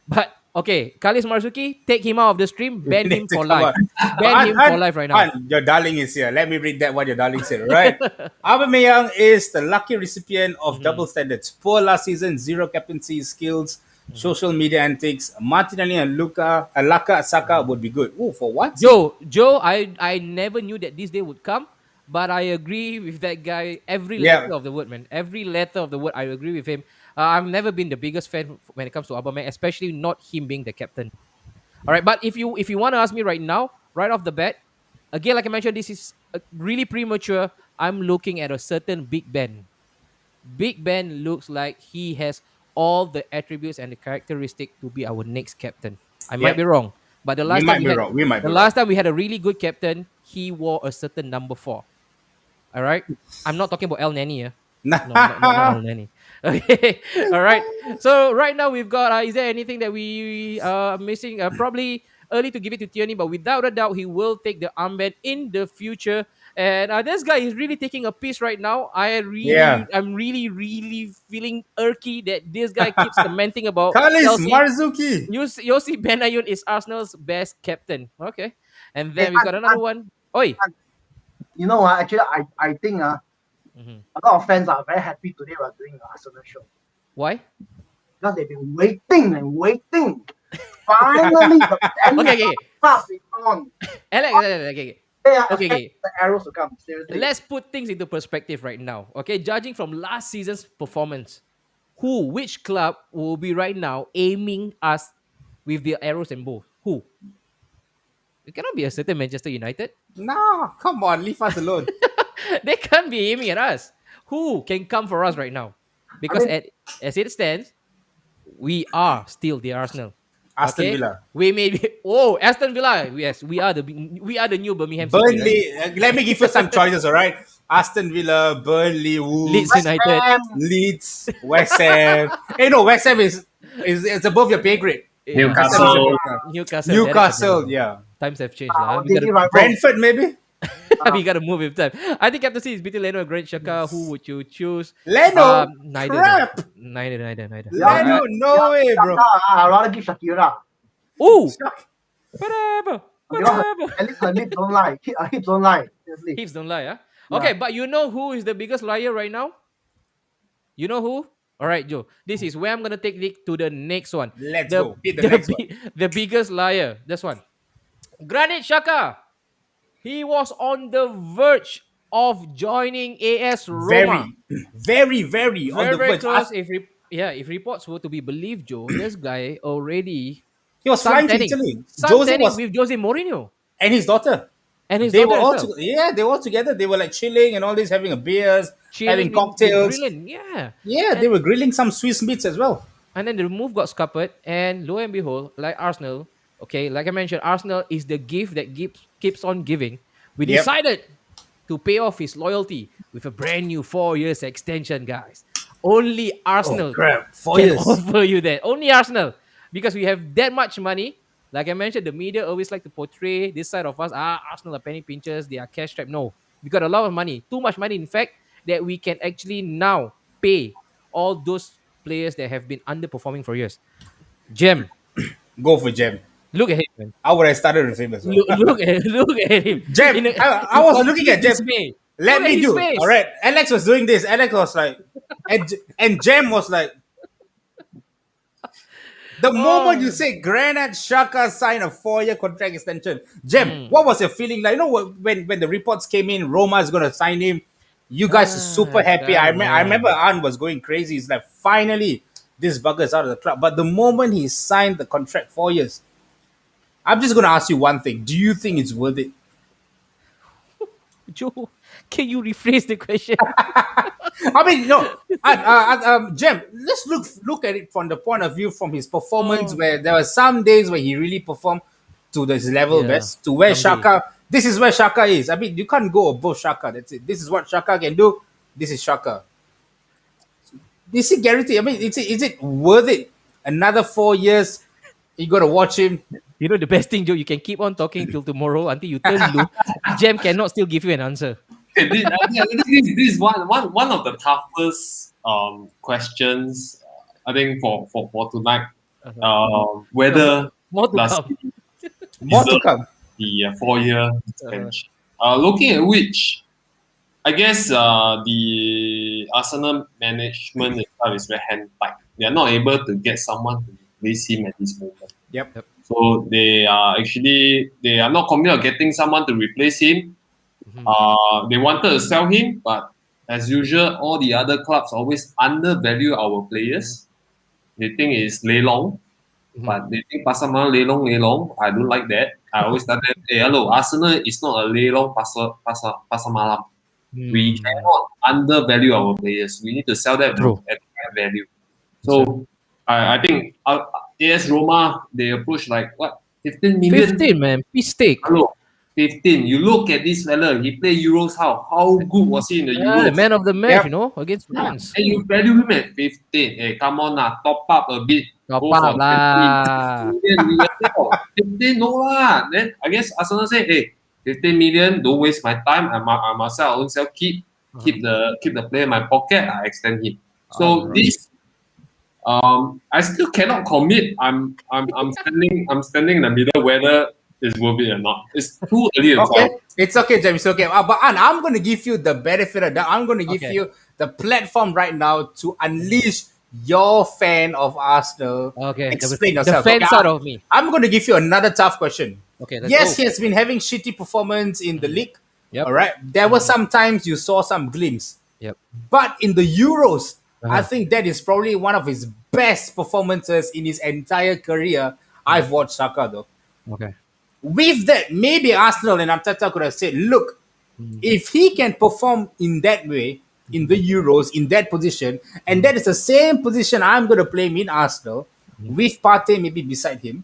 but okay, Kalis Marzuki, take him out of the stream, ban him for life. Ban him for life right now. Your darling is here. Let me read that what your darling said, right? Aubameyang is the lucky recipient of Mm-hmm. double standards. Poor last season, zero captaincy skills, Mm-hmm. social media antics. Martinelli and Laka Saka would be good. Oh, for what? Joe, I never knew that this day would come. but I agree with that guy. Every Yeah. letter of the word, man. Every letter of the word, I agree with him. I've never been the biggest fan when it comes to Aubameyang, especially not him being the captain. All right, but if you want to ask me right now, right off the bat, again, like I mentioned, this is really premature. I'm looking at a certain Big Ben. Big Ben looks like he has all the attributes and the characteristic to be our next captain. I might be Yep. wrong, but the We last time might we be had wrong. We might the be wrong. last time we had a really good captain, he wore a certain number 4. All right, I'm not talking about El Nani. No, not El Nani. Okay, all right. So right now we've got. Is there anything that we are missing? Probably early to give it to Tierney, but without a doubt, he will take the armband in the future. And this guy is really taking a piece right now. Yeah. I'm really feeling irky that this guy keeps commenting about Kalis Chelsea. Marzuki. Yossi Benayoun is Arsenal's best captain. Okay, and then Hey, we've got another one. Oi. You know, actually, I think Mhm. a lot of fans are very happy today we're doing the Arsenal show Why? because they've been waiting and waiting. Finally, the Okay. pass is on. Alex, okay. They are Okay. expecting the arrows to come. Seriously. Let's put things into perspective right now. Okay, judging from last season's performance, which club will be right now aiming us with the arrows and bows? Who? It cannot be a certain Manchester United. No, come on, leave us alone. They can't be aiming at us. Who can come for us right now? Because mean- as it stands, we are still the Arsenal. Aston Okay? Villa. We may be, Aston Villa. Yes, we are the new Birmingham City, right? Burnley. Let me give you some choices, all right? Aston Villa, Burnley, Wolves, Leeds United. Leeds, West Ham. Hey, no, West Ham is above your pay grade. Newcastle. Newcastle. Yeah. Times have changed. lah. Daily rival. Brentford, maybe? We gotta move with time. I think captaincy is between Leno and Granit Xhaka. Who would you choose? Leno? Neither. Crap. Neither. Leno, no way, bro. I'd rather give Shakira. Oh, whatever. Because at least her lips don't lie. Her hips don't lie. Seriously. Hips don't lie, huh? Okay, but you know who is the biggest liar right now? You know who? All right, Joe. This is where I'm gonna take it to the next one. Let's go. Hit the next one. The biggest liar. This one. Granit Xhaka. He was on the verge of joining AS Roma. Very on Very, the very verge. close. If reports were to be believed, Joe, this guy already He was flying to suntanning Italy. Jose suntanning was, with Jose Mourinho and his daughter. and his They daughter were all as well. they were all together. They were like chilling and all this, having a beers, Chilling having with cocktails. Brilliant, yeah. Yeah, they were grilling some Swiss meats as well. And then the move got scuppered, and lo and behold, like Arsenal, okay, like I mentioned, Arsenal is the gift that keeps on giving. We Yep. decided to pay off his loyalty with a brand new 4 years extension, guys. Only Arsenal Crap, 4 can years. offer you that. Only Arsenal, because we have that much money. Like I mentioned, the media always like to portray this side of us. Arsenal are penny pinchers. They are cash strapped. No, we got a lot of money, too much money, in fact, that we can actually now pay all those players that have been underperforming for years. Jem, Go for Jem. look at him, man. I would have started with him as well. Look at him. Jem, In a- I was in looking at Jem. dismay. Let Look at me his do. face. All right. Alex was doing this. Alex was like, and Jem was like, the moment you say Granit Xhaka signed a 4-year contract extension, Jem, what was your feeling like? You know, when the reports came in, Roma is going to sign him. You guys are super happy. I remember Arn was going crazy. He's like, finally, this bugger is out of the club. But the moment he signed the contract 4 years, I'm just going to ask you one thing. Do you think it's worth it? Joe, can you rephrase the question? I mean, no, Jem, let's look at it from the point of view from his performance, where there were some days where he really performed to his level Yeah, best, to where some Xhaka, this is where Xhaka is. I mean, you can't go above Xhaka. That's it. This is what Xhaka can do. This is Xhaka. Is it guaranteed? I mean, is it worth it? Another 4 years, you got to watch him. You know the best thing, Joe, you can keep on talking till tomorrow until you turn blue. Jem cannot still give you an answer. Okay, this is one of the toughest questions I think for tonight. Whether More to does come. More to deserve come. the 4-year extension. Looking at which, I guess the Arsenal management itself is very hand tight. They are not able to get someone to replace him at this moment. Yep. So they are not confident of getting someone to replace him. They wanted to sell him, but as usual, all the other clubs always undervalue our players. They think it's lay long, but they think pasar malam lay long, lay long. I don't like that. I always tell them, hey, hello, Arsenal is not a lay long pasar malam. We cannot undervalue our players. We need to sell them True. at fair value. So I think AS Roma, they approach like what, 15 million? 15, man. Piece steak. Hello, 15. You look at this fella, he play Euros how? How good was he in the Yeah, Euros? man of the match, Yep. against France. And you value him at 15. Hey, come on now, top up a bit. Top Go up for 20 lah. million, we will sell. 15, no lah. Then I guess Arsenal say, hey, 15 million, don't waste my time. I must sell, I won't sell, keep the player in my pocket, I extend him. So this I still cannot commit. I'm standing in the middle whether it's worth it or not. It's too early to Okay, tell. it's okay, James. It's okay. But I'm going to give you the benefit of that. I'm going to give Okay. you the platform right now to unleash your fan of Arsenal. Okay, Explain the yourself. fan Okay, side of me. I'm going to give you another tough question. Okay, let's Yes, go. he has been having shitty performance in the league. Yep. All right. There were some times you saw some glimpse. Yep. But in the Euros, I Uh-huh. think that is probably one of his best performances in his entire career. I've watched Saka though. Okay. With that, maybe Arsenal and Arteta could have said, look, if he can perform in that way, in the Euros, in that position, and that is the same position I'm going to play him in Arsenal, with Partey maybe beside him,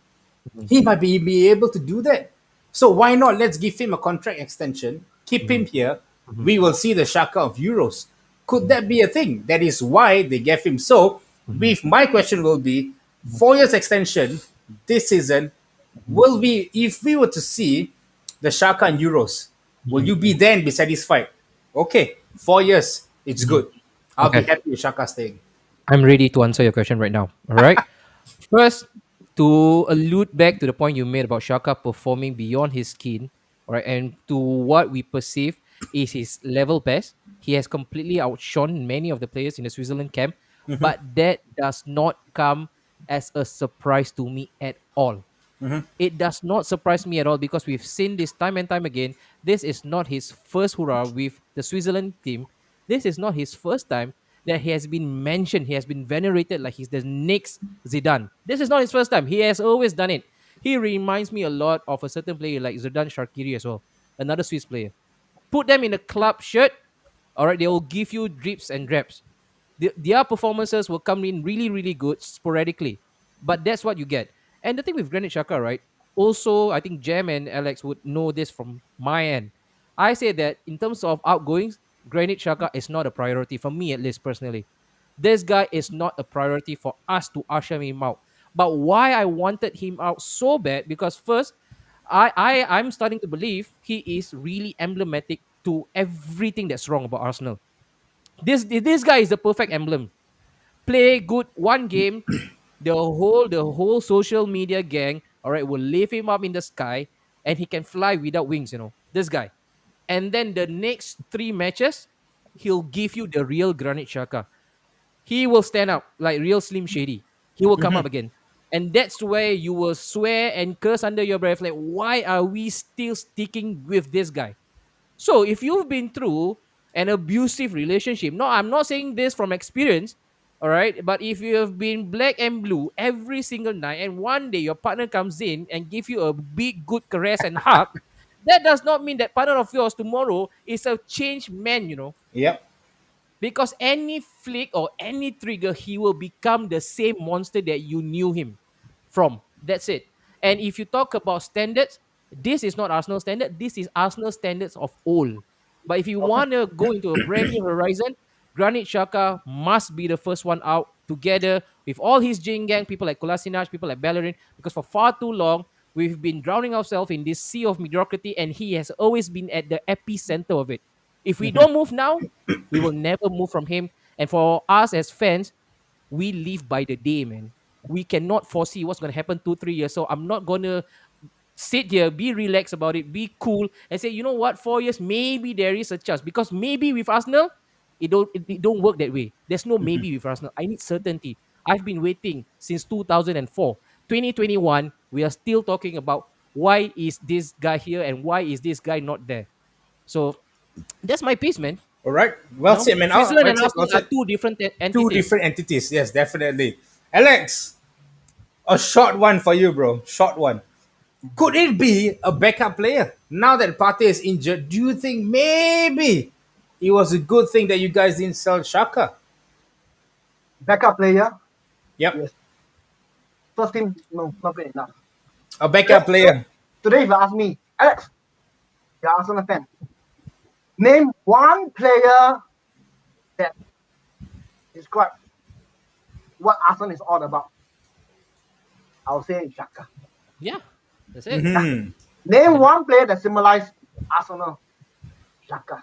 he might be able to do that. So why not? Let's give him a contract extension, keep him here. We will see the Shaka of Euros. Could that be a thing? That is why they gave him. So, with my question will be 4 years extension this season. Will we, if we were to see the Shaka and Euros, will you be then be satisfied? Okay, 4 years, it's good. I'll be Okay. happy with Shaka staying. I'm ready to answer your question right now. All right. First, to allude back to the point you made about Shaka performing beyond his skin, all right, and to what we perceive is his level best. He has completely outshone many of the players in the Switzerland camp, but that does not come as a surprise to me at all. It does not surprise me at all because we've seen this time and time again. This is not his first hurrah with the Switzerland team. This is not his first time that he has been mentioned. He has been venerated like he's the next Zidane. This is not his first time. He has always done it. He reminds me a lot of a certain player like Zidane Sharkiri as well, another Swiss player. Put them in a club shirt, all right, they will give you drips and drabs. Their performances will come in really, really good sporadically. But that's what you get. And the thing with Granit Xhaka, right? Also, I think Jam and Alex would know this from my end. I say that in terms of outgoings, Granit Xhaka is not a priority for me, at least personally. This guy is not a priority for us to usher him out. But why I wanted him out so bad, because first, I'm starting to believe he is really emblematic to everything that's wrong about Arsenal. This guy is the perfect emblem. Play good one game, the whole social media gang, all right, will lift him up in the sky, and he can fly without wings. This guy. And then the next 3 matches, he'll give you the real Granit Xhaka. He will stand up like real Slim Shady. He will come up again. And that's where you will swear and curse under your breath, like, why are we still sticking with this guy? So if you've been through an abusive relationship, no, I'm not saying this from experience, all right? But if you have been black and blue every single night, and one day your partner comes in and give you a big good caress and hug, that does not mean that partner of yours tomorrow is a changed man. Yep. Because any flick or any trigger, he will become the same monster that you knew him from. That's it. And if you talk about standards, this is not Arsenal standard. This is Arsenal standards of old. But if you want to go into a brand new horizon, Granit Xhaka must be the first one out together with all his Jing gang, people like Kolasinac, people like Bellerin, because for far too long, we've been drowning ourselves in this sea of mediocrity, and he has always been at the epicenter of it. If we don't move now, we will never move from him. And for us as fans, we live by the day, man. We cannot foresee what's going to happen 2, 3 years. So I'm not going to sit here, be relaxed about it, be cool, and say, you know what, 4 years, maybe there is a chance. Because maybe with Arsenal, it don't work that way. There's no maybe with Arsenal. I need certainty. I've been waiting since 2004. 2021, we are still talking about why is this guy here and why is this guy not there. So that's my piece, man. All right. Well said, man. Switzerland Well and said, well Arsenal are said. two different Two entities. different entities. Yes, definitely. Alex, a short one for you, bro. Short one. Could it be a backup player? Now that Partey is injured, do you think maybe it was a good thing that you guys didn't sell Shaka? Backup player. Yep. Yes. First team, no, not good enough. A backup player. Today, if you ask me, Alex, you're an Arsenal fan. Name one player that describe what Arsenal is all about. I'll say Xhaka. Yeah, that's it. Hmm. Name one player that symbolizes Arsenal. Xhaka.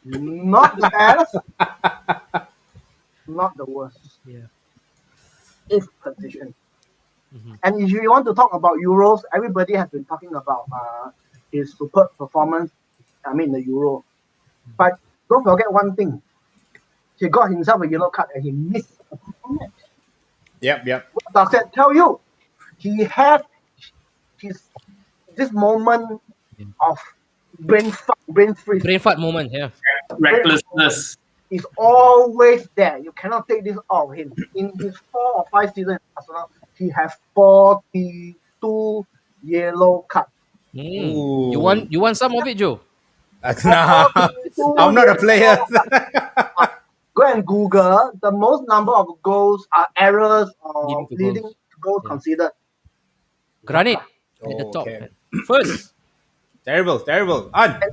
Not the best, not the worst. Yeah. It's position. And if you want to talk about Euros, everybody has been talking about his superb performance. I mean the Euro. But don't forget one thing. He got himself a yellow card and he missed a performance. Yep. What does that tell you? He had this moment of brain freeze. Brain fart moment. Yeah. Recklessness. Is always there. You cannot take this off him. In his 4 or 5 seasons, Arsenal, he has 42 yellow cards. Ooh. You want some of it, Joe? Nah, I'm not a player. Go and Google the most number of goals are errors or Leading to leading goals. to goals Yeah. considered. Granite at Oh, the top. okay. Man. First. Terrible. And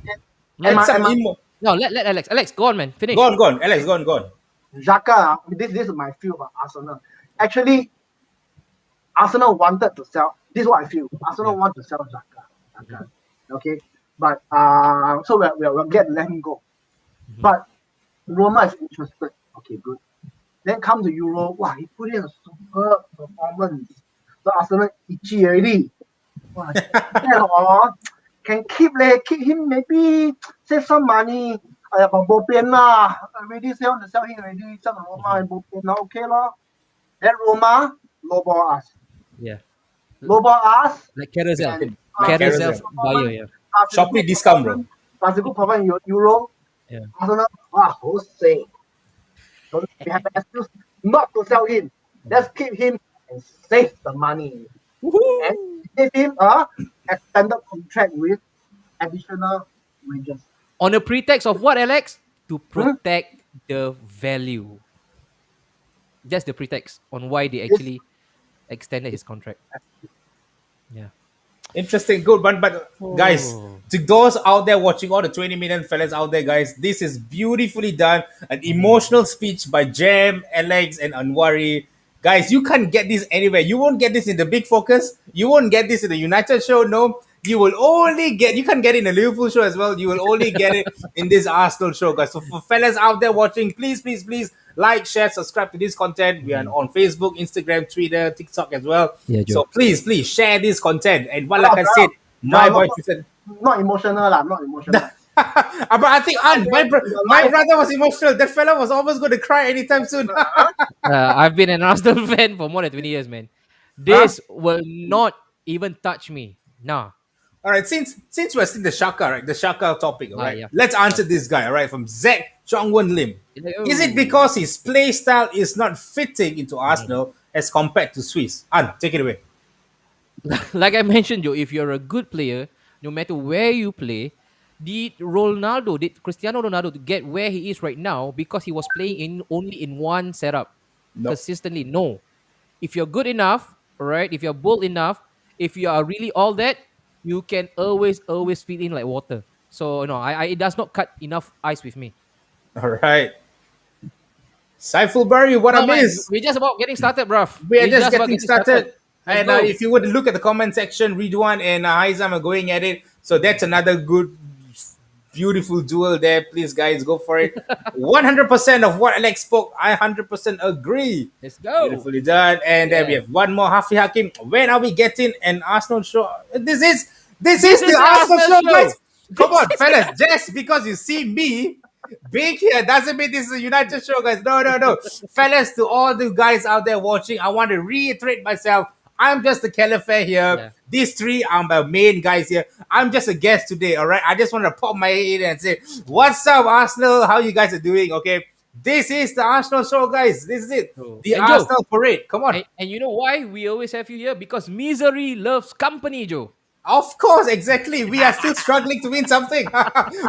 Add some am I- emo- No, let Alex. Alex, go on, man. Finish. Go on. Alex, go on. Xhaka, this is my feel about Arsenal. Actually, Arsenal wanted to sell. This is what I feel. Arsenal want to sell Xhaka. Okay, but so we're glad to let him go. But Roma is interested. Okay, good. Then come to Euro. Wow, he put in a superb performance. So Arsenal itchy already. Wow, can keep him maybe save some money. But bo pian lah. Already sell him already. Sell to Roma and bo pian lah. Okay lah. Then Roma lowball us. Yeah. Lowball us. Like Carousel. And, Carousel Carousel. buyer, yeah. plus Shopee good discount, bro. performance, Plus a good performance in Euro. Yeah. Arsenal, Jose. So we have an excuse not to sell him. Let's keep him and save the money. And give him a extended contract with additional wages. On a pretext of what, Alex? To protect the value. That's the pretext on why they actually extended his contract. Yeah. Interesting, good one. But guys, to those out there watching, all the 20 million fellas out there, guys, this is beautifully done. An emotional speech by Jam, Alex, and Anwari. Guys, you can't get this anywhere. You won't get this in the Big Focus. You won't get this in the United show. No, you will only get. You can get it in the Liverpool show as well. You will only get it in this Arsenal show, guys. So for fellas out there watching, please like, share, subscribe to this content. We are on Facebook, Instagram, Twitter, TikTok as well. Yeah, Joe. So please share this content. And what, like I said, my boy said. Not emotional lah, not emotional. But I think my brother was emotional. That fella was almost going to cry anytime soon. I've been an Arsenal fan for more than 20 years, man. This will not even touch me. Nah. All right, since we're seeing the Shaka, right? The Shaka topic, all right? yeah. Let's answer this guy, all right? From Zach Chongwon Lim. Is it because his play style is not fitting into Arsenal as compared to Swiss? Take it away. Like I mentioned, Joe, if you're a good player, no matter where you play, did Cristiano Ronaldo to get where he is right now because he was playing only in one setup consistently? No. If you're good enough, right? If you're bold enough, if you are really all that, you can always fit in like water. So it does not cut enough ice with me. All right. Saiful Bari, what I miss? We're just about getting started, bruv. We are just about getting started. And go. if you would look at the comment section, Ridwan and Haizam are going at it. So that's another good, beautiful duel there. Please, guys, go for it. 100% of what Alex spoke, I 100% agree. Let's go. Beautifully done. And then we have one more. Hafi Hakim. When are we getting an Arsenal show? This is the Arsenal show, guys. Come on, fellas. Just because you see me being here doesn't mean this is a United show, guys. No. Fellas, to all the guys out there watching, I want to reiterate myself. I'm just the caliphate here. Yeah. These three are my main guys here. I'm just a guest today, all right? I just want to pop my head in and say, what's up, Arsenal? How you guys are doing, okay? This is the Arsenal show, guys. This is it. True. The And Joe, Arsenal parade. Come on. and you know why we always have you here? Because misery loves company, Joe. Of course, exactly. We are still struggling to win something.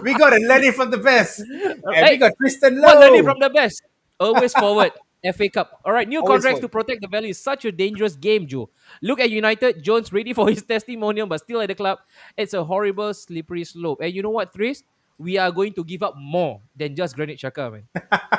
We got to learn it from the best. And Hey, we got Tristan what learning Lowe. from the best? Always forward. FA Cup. All right, new Always contracts to forward. protect the value is such a dangerous game, Joe. Look at United. Jones ready for his testimonial, but still at the club. It's a horrible, slippery slope. And you know what, Thris? We are going to give up more than just Granit Xhaka, man.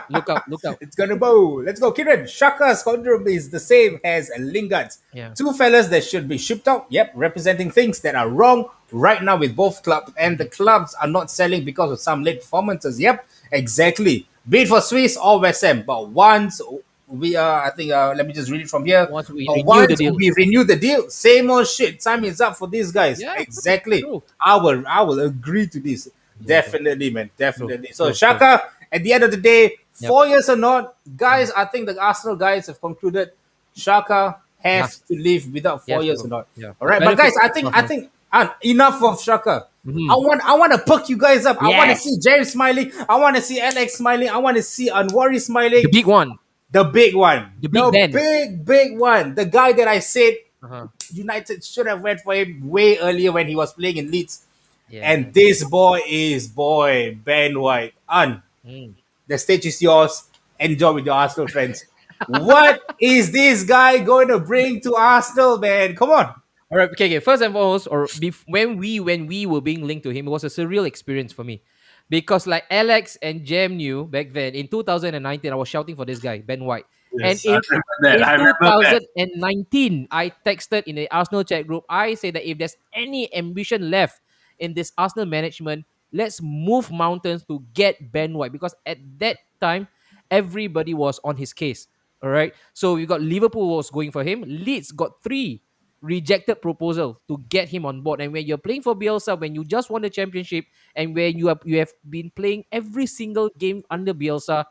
Look out, look out. It's gonna bow. Let's go, Kiran. Shaka's syndrome is the same as Lingard's. Yeah. Two fellas that should be shipped out. Yep, representing things that are wrong right now with both clubs, and the clubs are not selling because of some late performances. Yep, exactly. Be it for Swiss or West Ham, but once we I think let me just read it from here. Once we But renew once the deal. we renew the deal, same old shit. Time is up for these guys. Yeah, Exactly. true. I will agree to this. Definitely, man. Definitely. So True. Shaka, at the end of the day, Yep. 4 years or not, guys, I think the Arsenal guys have concluded Shaka has to leave without 4 Yes, years bro. or not. Yeah. All right, but guys, Benefit I think enough of Shaka. Mhm. I want to perk you guys up. I want to Yes. see James smiling. I want to see Alex smiling. I want to see Anwari smiling. The big one. The big one. The big Ben. big one. The guy that I said Uh-huh. United should have went for him way earlier when he was playing in Leeds. Yeah. And this boy is Ben White. Mm. The stage is yours. Enjoy with your Arsenal friends. What is this guy going to bring to Arsenal, man? Come on. All right, okay. First and foremost, when we were being linked to him, it was a surreal experience for me, because like Alex and Jam knew back then in 2019, I was shouting for this guy, Ben White, and Yes, I remember that. in I remember that. 2019, I texted in the Arsenal chat group. I said that if there's any ambition left in this Arsenal management, let's move mountains to get Ben White, because at that time everybody was on his case. All right, so we got Liverpool was going for him. Leeds got 3 rejected proposal to get him on board. And when you're playing for Bielsa, when you just won the championship, and when you have been playing every single game under Bielsa,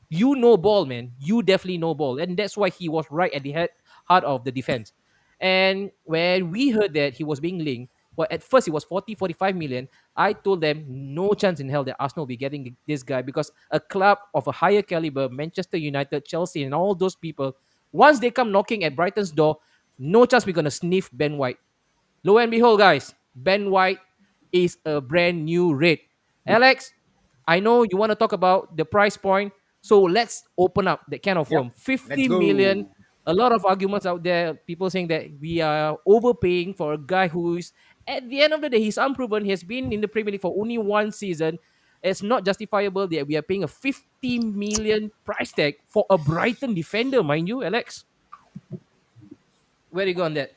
you know ball, man. You definitely know ball, and that's why he was right at the heart of the defense. And when we heard that he was being linked, well, at first it was 45 million. I told them no chance in hell that Arsenal will be getting this guy, because a club of a higher caliber, Manchester United, Chelsea, and all those people, once they come knocking at Brighton's door, no chance we're gonna sniff Ben White. Lo and behold, guys, Ben White is a brand new rate. Alex, I know you want to talk about the price point, so let's open up that can of Yep. worm. Let's 50 go. million. A lot of arguments out there. People saying that we are overpaying for a guy who is, at the end of the day, he's unproven. He has been in the Premier League for only one season. It's not justifiable that we are paying a 50 million price tag for a Brighton defender, mind you, Alex. Where do you go on that?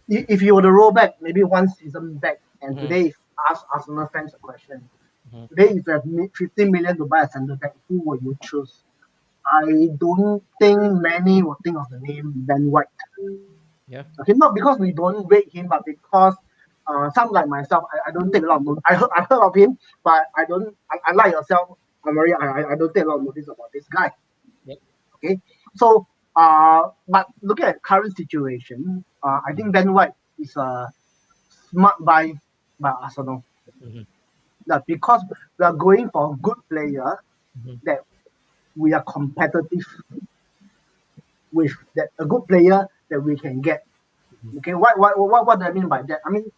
If you were to roll back maybe one season back, and Mhm. today ask Arsenal fans a question. Mhm. Today, if you have 15 million to buy a centre back, who would you choose? I don't think many will think of the name Ben White. Yeah. Okay, not because we don't rate him, but because some like myself, I don't take a lot of notice. I heard of him, but I don't. I like yourself, Amari. I don't take a lot of notice about this guy. Yep. Okay, so but looking at current situation, I think Ben White is a smart buy by Arsenal. Mhm. That because we are going for a good player, Mhm. that we are competitive with, that a good player that we can get. Okay, what do I mean by that? I mean,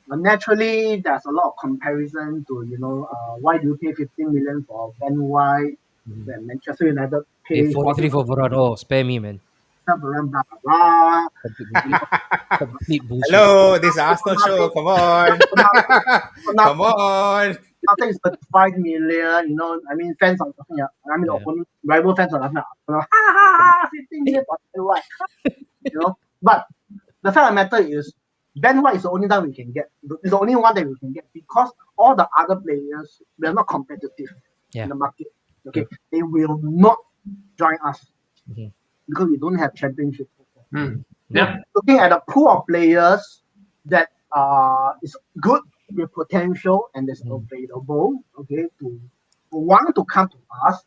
naturally there's a lot of comparison to why do you pay 15 million for Ben White when Manchester United pay Hey, 43 for Varane. Oh, spare me, man. around blah blah blah. Complete bullshit. Hello, this is Arsenal show. Come on. Now, Come on. after it's 35 million, I mean, fans are laughing at, I mean, Yeah. opponent, rival fans are laughing at, ha ha ha, 15 million for Ben White. But the fact of the matter is, Ben White is the only one we can get. It's the only one that we can get, because all the other players, they're not competitive Yeah. in the market. Okay, they will not join us Mhm. because we don't have championship. Yeah. Looking at a pool of players that is good with potential and is available, okay, to want to come to us,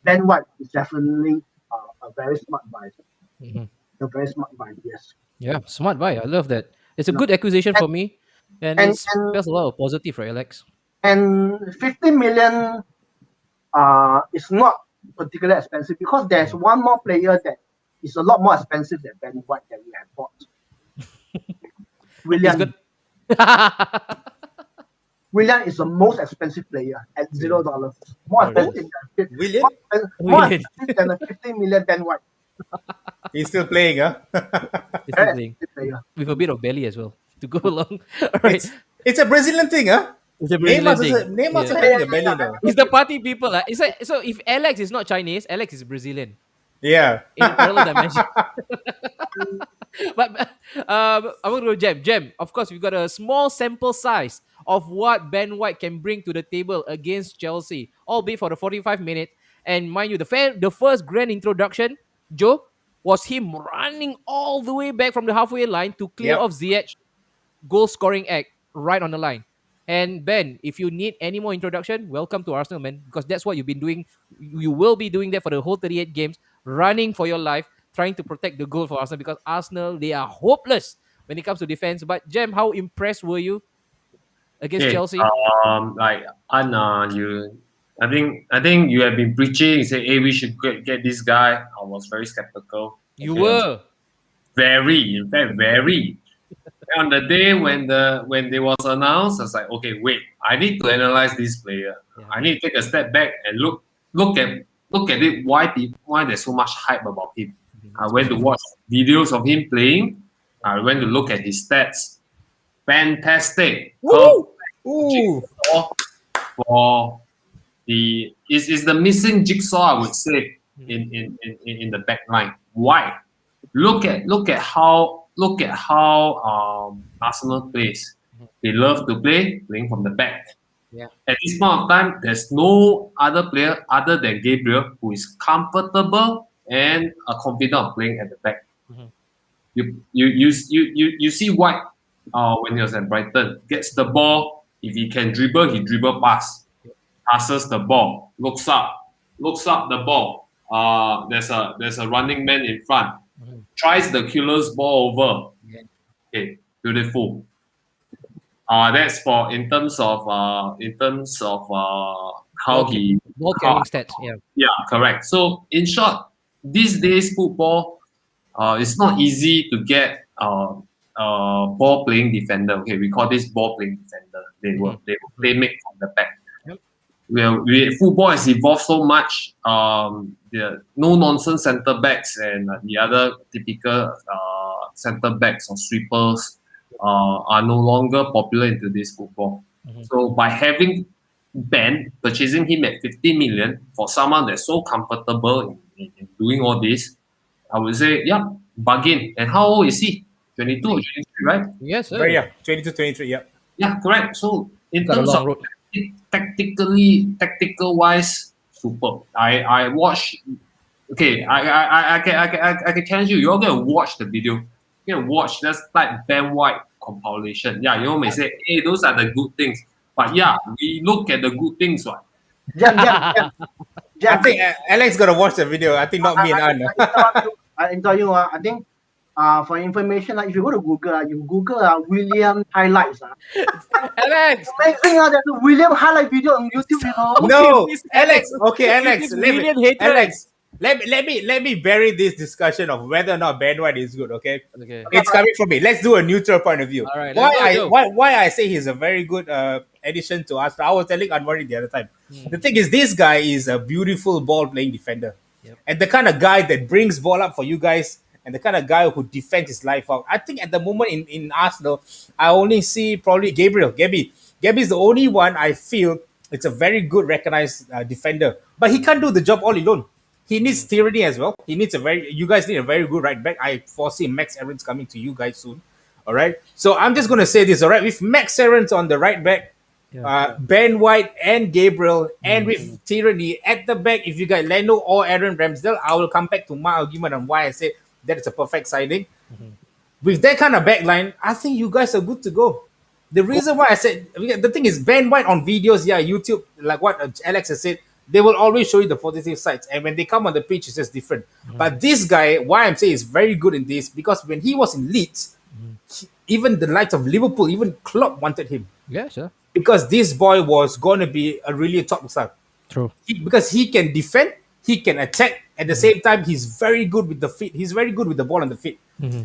Ben White is definitely a very smart buy. Mhm. A very smart buy, yes. Yeah, smart buy. I love that. It's a No. good acquisition And for me, and and it spells a lot of positive, right, Alex? and 50 million is not particularly expensive because there's one more player that is a lot more expensive than Ben White that we have bought. He's William. good. William is the most expensive player at $0. More Oh, really? expensive than William? more William. expensive than the 15 million Ben White. He's still playing, huh? He's still Very playing expensive player. with a bit of belly as well to go along. All right, It's a Brazilian thing, huh? it's a Brazilian Neymar thing. also, Neymar also Yeah. having a belly now. It's the party people. It's like, so if Alex is not Chinese, Alex is Brazilian Yeah. in a parallel dimension. But I want to go Jem. Jem, of course, we've got a small sample size of what Ben White can bring to the table against Chelsea, albeit for the 45 minutes. And mind you, the first grand introduction, Joe, was him running all the way back from the halfway line to clear Yep. off Ziyech goal scoring act right on the line. And Ben, if you need any more introduction, welcome to Arsenal, man, because that's what you've been doing. You will be doing that for the whole 38 games, running for your life, trying to protect the goal for Arsenal because Arsenal, they are hopeless when it comes to defense. But Jem, how impressed were you against Okay. Chelsea? Like Anna, I think you have been preaching. You say, hey, we should get this guy. I was very skeptical. You Okay. were. Very, in fact, very. On the day when they was announced, I was like, okay, wait, I need to analyze this player. Yeah. I need to take a step back and look at it. Why there's so much hype about him? I went to watch videos of him playing. I went to look at his stats. Fantastic. Woo! Ooh. For the is the missing jigsaw, I would say, in the back line. Why? Look at how Arsenal plays. They love to playing from the back. Yeah. At this point of time, there's no other player other than Gabriel who is comfortable and confident of playing at the back. Mhm. You see White when he was at Brighton, gets the ball. If he can dribble, he dribble pass, passes the ball, looks up the ball. There's a running man in front. Tries the killer's ball over. Okay, beautiful. That's for in terms of how he Ball carrying stats. Yeah. yeah, correct. So in short, these days football, it's not easy to get ball playing defender. Okay, we call this ball playing defender. They will play make from the back. Yep. Football has evolved so much. The no nonsense centre backs and the other typical centre backs or sweepers are no longer popular in today's football. So by having Ben purchasing him at 50 million for someone that's so comfortable in doing all this, I would say, yeah, bargain. And how old is he? 22 or 23, right? Yes, sir. Very young. 22, 23, yeah. Yeah, correct. So in Got a terms long of road. tactical wise, superb. I watch. Okay, I can challenge you. You're gonna watch the video. You're gonna watch. Just like Ben White compilation. Yeah, you may say, hey, those are the good things. But yeah, we look at the good things, right? Jam. I think Alex got to watch the video. I think not me and Anna. I interrupt you. I think for information, if you go to Google, you Google William highlights. Alex. Amazing, there's a William highlight video on YouTube, you know. No, This Alex. Okay, Alex. this Let million me, haters. Alex. Let me bury this discussion of whether or not Ben White is good. Okay, Okay. it's coming from me. Let's do a neutral point of view. All right, let's go. Why I say he's a very good addition to us. I was telling Anwari the other time. The thing is, this guy is a beautiful ball playing defender, Yep. and the kind of guy that brings ball up for you guys, and the kind of guy who defends his life out. I think at the moment in Arsenal, I only see probably Gabby is the only one I feel it's a very good recognized defender, but he can't do the job all alone. He needs tyranny as well. You guys need a very good right back. I foresee Max Aarons coming to you guys soon. All right. So I'm just going to say this. All right. With Max Aarons on the right back, Ben White and Gabriel, and with tyranny at the back, if you got Leno or Aaron Ramsdale, I will come back to my argument on why I said that is a perfect signing. With that kind of back line, I think you guys are good to go. The reason why I said, the thing is, Ben White on videos, yeah, YouTube, like what Alex has said, they will always show you the positive sides. And when they come on the pitch, it's just different. But this guy, why I'm saying is very good in this, because when he was in Leeds, even the likes of Liverpool, even Klopp wanted him. Yeah, sure. Because this boy was going to be a really top star. True. Because he can defend, he can attack. At the same time, he's very good with the feet. He's very good with the ball on the feet.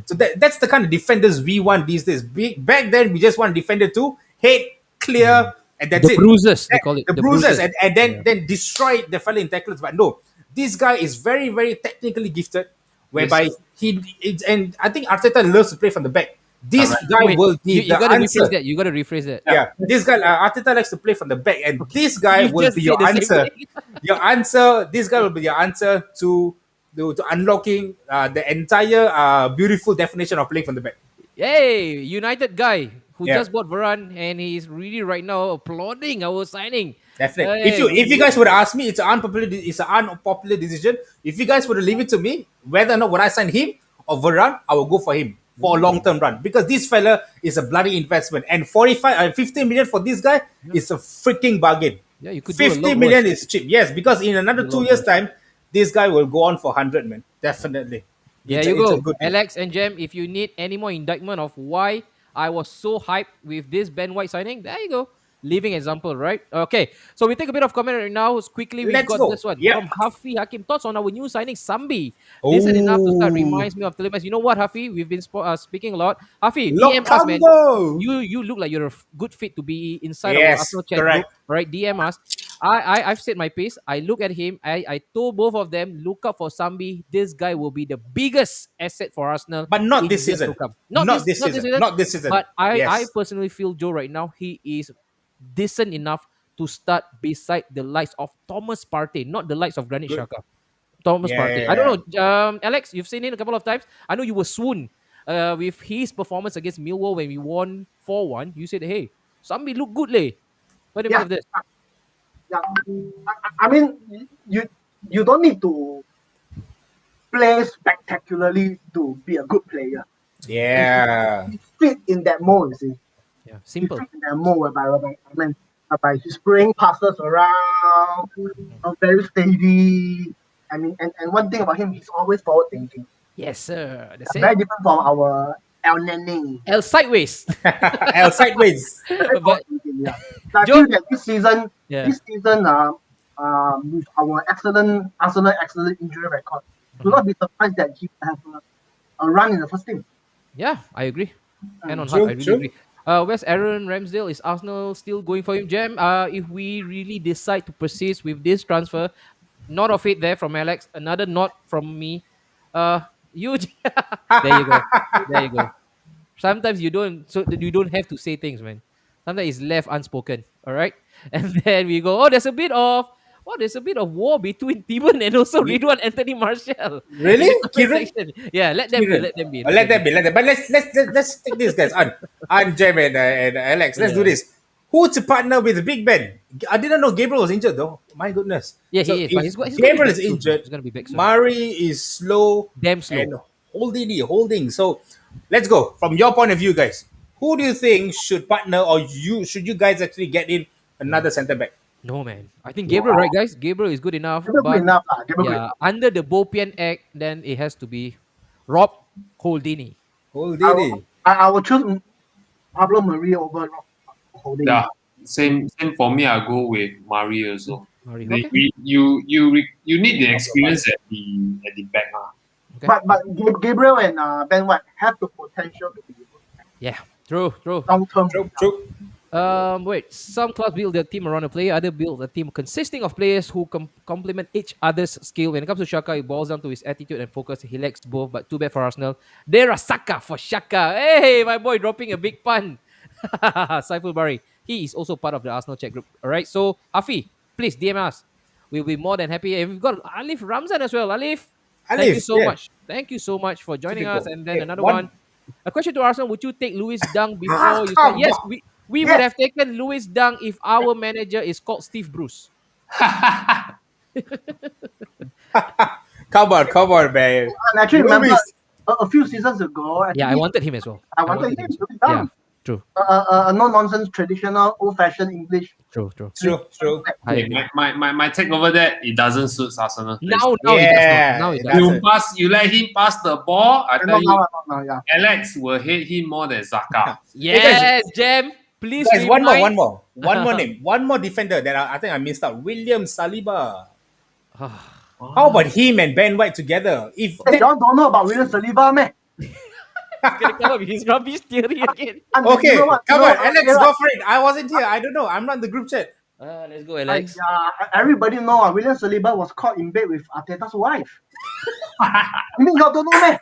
So that's the kind of defenders we want these days. Back then, we just want a defender to head clear, and that's The it. bruises, they call it. The bruises, and then destroy the fella in tackles. But no, this guy is very, very technically gifted, whereby and I think Arteta loves to play from the back. This guy Wait, will you give the gotta answer. rephrase that. You gotta rephrase that. Yeah, this guy Arteta likes to play from the back, and this guy You will just be said your the same answer. thing. Your answer. This guy will be your answer to unlocking the entire beautiful definition of playing from the back. Hey, United guy who Yeah. just bought Varane, and he's really right now applauding our signing. Definitely. Hey, If you guys would ask me, it's an unpopular decision. If you guys were to leave it to me, whether or not would I sign him or Varane, I will go for him for a long term run, because this fella is a bloody investment, and 15 million for this guy is a freaking bargain. Yeah, you could do a 50 lot million worse. is cheap. Yes, because in another 2 years time, this guy will go on for 100, man. Definitely. There It's you a go, good deal. Alex and Jem. If you need any more indictment of why I was so hyped with this Ben White signing, there you go. Living example, right? Okay, so we take a bit of comment right now. Quickly, we Let's got go. this one Yeah. from Hafi Hakim. Thoughts on our new signing, Sambi? Decent enough to start. Oh. Reminds me of Telemas. You know what, Hafi? We've been speaking a lot. Hafi, DM us, man. Lokambo! You look like you're a good fit to be inside our Yes, Arsenal chat correct. group. Right? DM us. I've said my piece. I look at him. I told both of them, look up for Sambi. This guy will be the biggest asset for Arsenal. But not in this years season. to come. Not this season. Not this season. But I Yes. personally feel Joe right now, he is decent enough to start beside the likes of Thomas Partey, not the likes of Granit Good. Xhaka. Thomas Yeah, Partey. yeah, I don't know. Alex, you've seen him a couple of times. I know you were swooned with his performance against Millwall when we won 4-1. You said, hey, Sambi look good, leh. What do you Yeah. make of this? Yeah, I mean, you don't need to play spectacularly to be a good player. Yeah. He fit in that mold, you see. Yeah, He simple. fit in that mold whereby he's spraying passes around, very steady. I mean, and one thing about him, he's always forward thinking. Yes, sir. That's Very it. different from our El Nene. L sideways. L sideways. Very But- forward thinking, yeah. So I Joe- feel that this season, Yeah. with our excellent injury record, do not be surprised that he will have a run in the first team. Yeah, I agree. And on True, heart, I really true. agree. Where's Aaron Ramsdale? Is Arsenal still going for him? Jam, if we really decide to persist with this transfer, not of it there from Alex, another not from me. You there you go. There you go. Sometimes you don't have to say things, man. Sometimes it's left unspoken. All right. And then we go, there's a bit of war between Timon and also Ridwan Anthony Martial. Really? In the comment Kieran? section. Yeah, let them be. Kieran. Let them be. Let them be. But let's take this, guys. On Jem and Alex. Let's do Yeah. this. Who to partner with Big Ben? I didn't know Gabriel was injured though. My goodness. Yeah, So he is. if But he's gonna be Gabriel back is soon. injured. He's gonna be back soon. Murray is slow Damn slow. and holding. So let's go from your point of view, guys. Who do you think should partner, or should you guys actually get in another centre back? No, man. I think Gabriel, right, guys? Gabriel is good enough. Gabriel but good enough, Gabriel good yeah, under the Bopian Act, then it has to be Rob Holdini. Holdini. I will choose Pablo Maria over Holding. Yeah, same for me. I go with Murray also. Murray, The- okay. you need the experience at the back. Okay. But Gabriel and Ben White have the potential to be Yeah, true. long term. True. Wait. Some clubs build their team around a player. Other build a team consisting of players who complement each other's skill. When it comes to Shaka, it boils down to his attitude and focus. He lacks both, but too bad for Arsenal. There are Saka for Shaka. Hey, my boy, dropping a big pun. Saiful Bari. He is also part of the Arsenal chat group. All right. So Afi, please DM us. We'll be more than happy. And we've got Alif Ramzan as well. Alif, thank you Alif, so yeah. much. Thank you so much for joining us. Typical. And then Okay, another one- one. A question to Arsenal: would you take Louis Dunk before you? come Yes, on. we would have taken Louis Dunk if our manager is called Steve Bruce. Come on, man. And actually, remember Louis. a few seasons ago, Yeah, I actually, wanted him as well. I wanted him as to be well. done. True. No nonsense, traditional, old fashioned English. True. True. I Okay, agree. my take over that, it doesn't suit Arsenal. Now it does not. Now it it does. does. You let him pass the ball, I tell Not you, now, yeah. Alex will hate him more than Zaka. Yes, Jam. Please Guys, one remind. more name, one more defender that I think I missed out. William Saliba. How about him and Ben White together? If Hey, y'all don't know about William Saliba, man. He's gonna come up with his rubbish theory again. And okay, you know what? come You know on, what? Alex, Okay, go for it. I wasn't here. I don't know. I'm not in the group chat. Let's go, Alex. everybody know William Saliba was caught in bed with Arteta's wife. I mean, y'all don't know, man.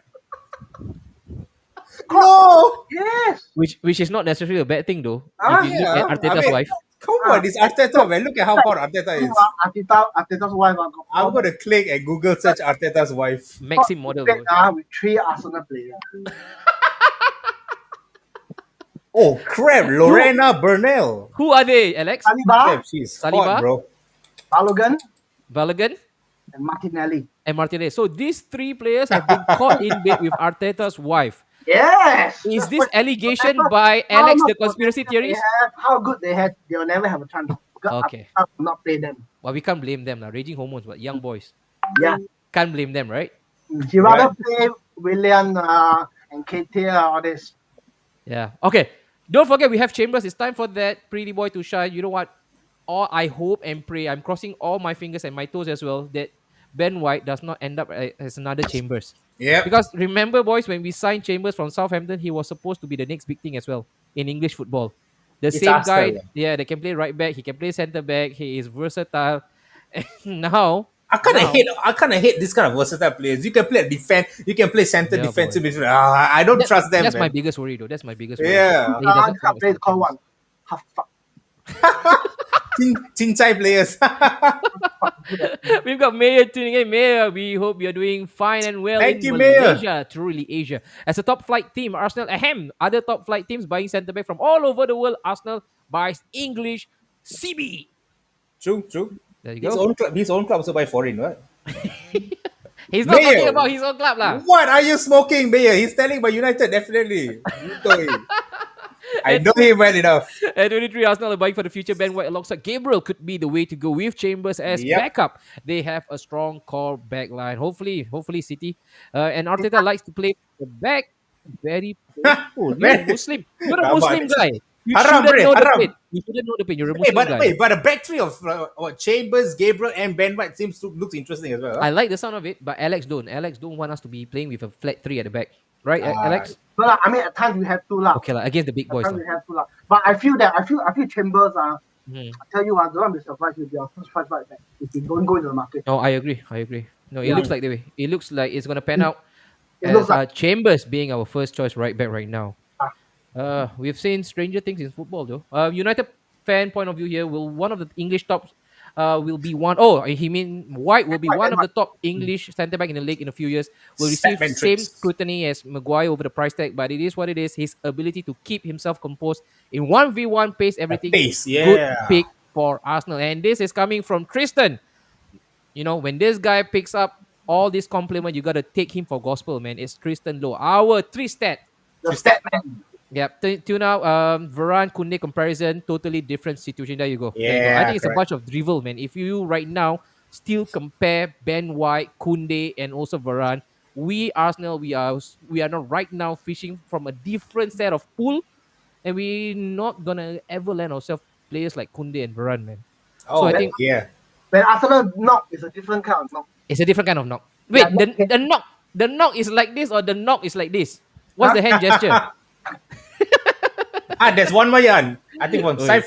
No. Yes. Which is not necessarily a bad thing though. Ah, If you look at Arteta's wife. Come on, it's Arteta, man. Look at how hot Arteta is. Arteta's wife I'm going to click and Google search Arteta's wife. Maxim model. with 3 Arsenal players. Oh, crap. Lorena Burnell. Who are they, Alex? Saliba, Crap, she's Saliba? hot, bro. Balogun, Balogun and Martinelli. and Martinez. So these 3 players have been caught in bed with Arteta's wife. Yes. Is That's this what- allegation that's by how Alex much the conspiracy potential theorist? they have, how good they have, they'll never have a chance. Because Okay. Arteta will not play them. Well, we can't blame them now. Raging hormones, but young boys. Yeah. Can't blame them, right? He rather play William and KT all this. Yeah. Okay. Don't forget we have Chambers. It's time for that pretty boy to shine. You know what? All I hope and pray, I'm crossing all my fingers and my toes as well, that Ben White does not end up as another Chambers. Yeah. Because remember, boys, when we signed Chambers from Southampton, he was supposed to be the next big thing as well in English football. The It's same Arsenal, guy, yeah, that can play right back, he can play centre back, he is versatile. And now, I kind of hate this kind of versatile players. You can play defense, you can play center Yeah, defensive boy. midfield. I don't trust them. that's my man. biggest worry, though. That's my biggest worry. Yeah. He doesn't This come as play is a called Chambers. what? Half fuck. Chincai players. We've got Mayor tuning in. Mayor, we hope you're doing fine and well Thank in you, Mayor. Malaysia, truly Asia. As a top flight team, Arsenal, other top flight teams buying centre back from all over the world. Arsenal buys English CB. True. There you His go. own club also buy foreign, right? He's not Mayor. talking about his own club, lah. What are you smoking, Mayor? He's telling by United, definitely. You know him. I know him well enough. At 23, Arsenal are buying for the future. Ben White alongside Gabriel could be the way to go with Chambers as Yep. backup. They have a strong core back line. Hopefully City. And Arteta likes to play the back. Very playful. You're a Muslim. You're a Come on. Muslim guy. You Haram, shouldn't bre, know the haram. pain. You shouldn't know the pain. You're a Hey, Muslim guy. but a back three of Chambers, Gabriel, and Ben White looks interesting as well. Huh? I like the sound of it, but Alex don't. Alex don't want us to be playing with a flat 3 at the back. Right, Alex? But I mean, at times we have to lah. Okay, against the big At boys. times lah. we have to lah. But I feel Chambers Mhm. I tell you don't be surprised with your first 5 right back if you don't go into the market. No, I agree. No, it Yeah. looks like the way. It looks like it's gonna pan out. It looks as, like- Chambers being our first choice right back right now. Ah. We've seen stranger things in football though. United fan point of view here, will one of the English tops will be one. Oh, he mean White will be one of the top English centre back in the league in a few years. Will receive Stat same metrics. scrutiny as Maguire over the price tag, but it is what it is. His ability to keep himself composed in 1v1 pace everything. pace, Good yeah. pick for Arsenal, and this is coming from Tristan. You know, when this guy picks up all this compliment, you gotta take him for gospel, man. It's Tristan Lowe, our 3-stat. The stat man. Yep. Till now, Varane Koundé comparison, totally different situation. There you go. There you go. I Yeah, think it's a correct. bunch of drivel, man. If you right now still compare Ben White, Koundé, and also Varane, we Arsenal, we are not right now fishing from a different set of pool, and we're not gonna ever land ourselves players like Koundé and Varane, man. Oh, I think- yeah. When Arsenal knock is a different kind of knock. It's a different kind of knock. Wait, Yeah, the knock is like this or the knock is like this? What's the hand gesture? There's one more yarn. I think from Oi.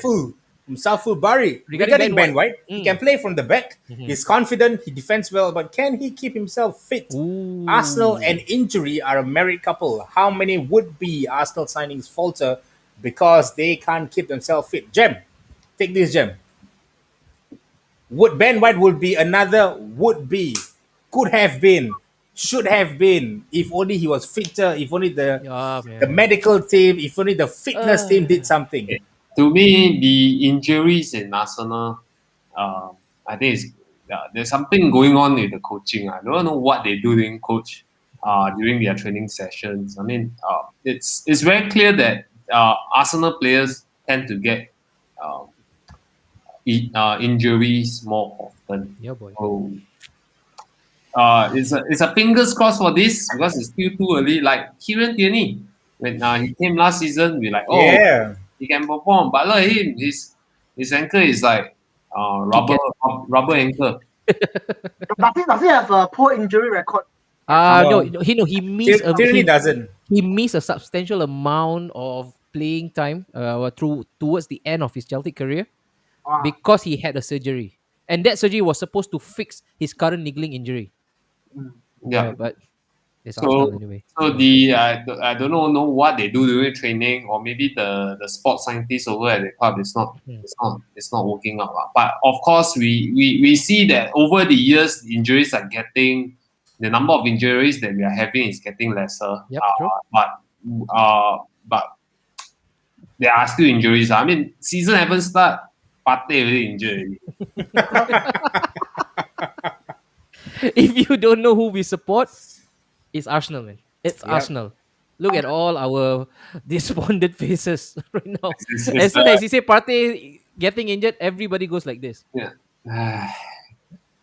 Saiful Bari. Regarding Regarding Ben Ben White, he can play from the back. He's confident, he defends well, but can he keep himself fit? Ooh. Arsenal and injury are a married couple. How many would-be Arsenal signings falter because they can't keep themselves fit? Gem, take this, Gem. Would Ben White would be another would-be, could have been, should have been, if only he was fitter, if only the man. medical team, if only the fitness team did something. To me, the injuries in Arsenal, I think there's something going on with the coaching. I don't know what they do during their training sessions. I mean, it's very clear that Arsenal players tend to get um, injuries more often. Yeah, boy. So it's a fingers crossed for this because it's still too early. Like Kieran Tierney, when he came last season, we like, oh, Yeah. he can perform, but look at him, his ankle is like rubber ankle. Does he have a poor injury record? No, No. he missed Tierney doesn't. he missed a substantial amount of playing time towards the end of his Celtic career Ah, because he had a surgery, and that surgery was supposed to fix his current niggling injury. Yeah. But it's So, Arsenal anyway. I don't know what they do during training, or maybe the sports scientists over at the club it's not working out lah. But of course, we see that over the years, injuries are getting the number of injuries that we are having is getting lesser. Yep, true. But there are still injuries. I mean, season haven't started, Partey already injured. If you don't know who we support, it's Arsenal, man. It's Yep. Arsenal. Look at all our despondent faces right now. It's- As soon as you say Partey getting injured, everybody goes like this. Yeah.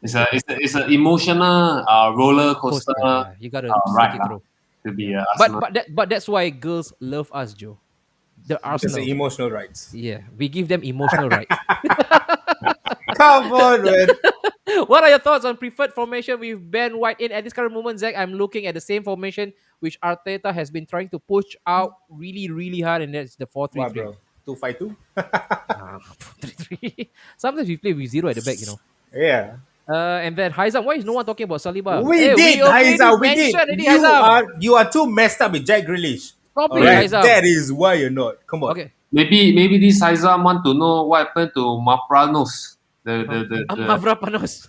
It's an emotional roller coaster Yeah, you gotta right stick it through. to be Arsenal. But that's why girls love us, Joe. The Just Arsenal. the emotional rights. Yeah, we give them emotional rights. Come on, man. What are your thoughts on preferred formation with Ben White in at this current moment, Zach? I'm looking at the same formation which Arteta has been trying to push out really, really hard, and that's the 4-3-3. What, bro? 2-5-2? Ah, 4-3-3. Sometimes we play with zero at the back, you know. Yeah. And then Haizam, why is no one talking about Saliba? We Hey, did, already Haizam. We did. mentioned already, Haizam. You are too messed up with Jack Grealish. Stop it, Alright, Haizam. that is why you're not. Come on. Okay. Maybe this Haizam want to know what happened to Mavranos. The Mavropanos.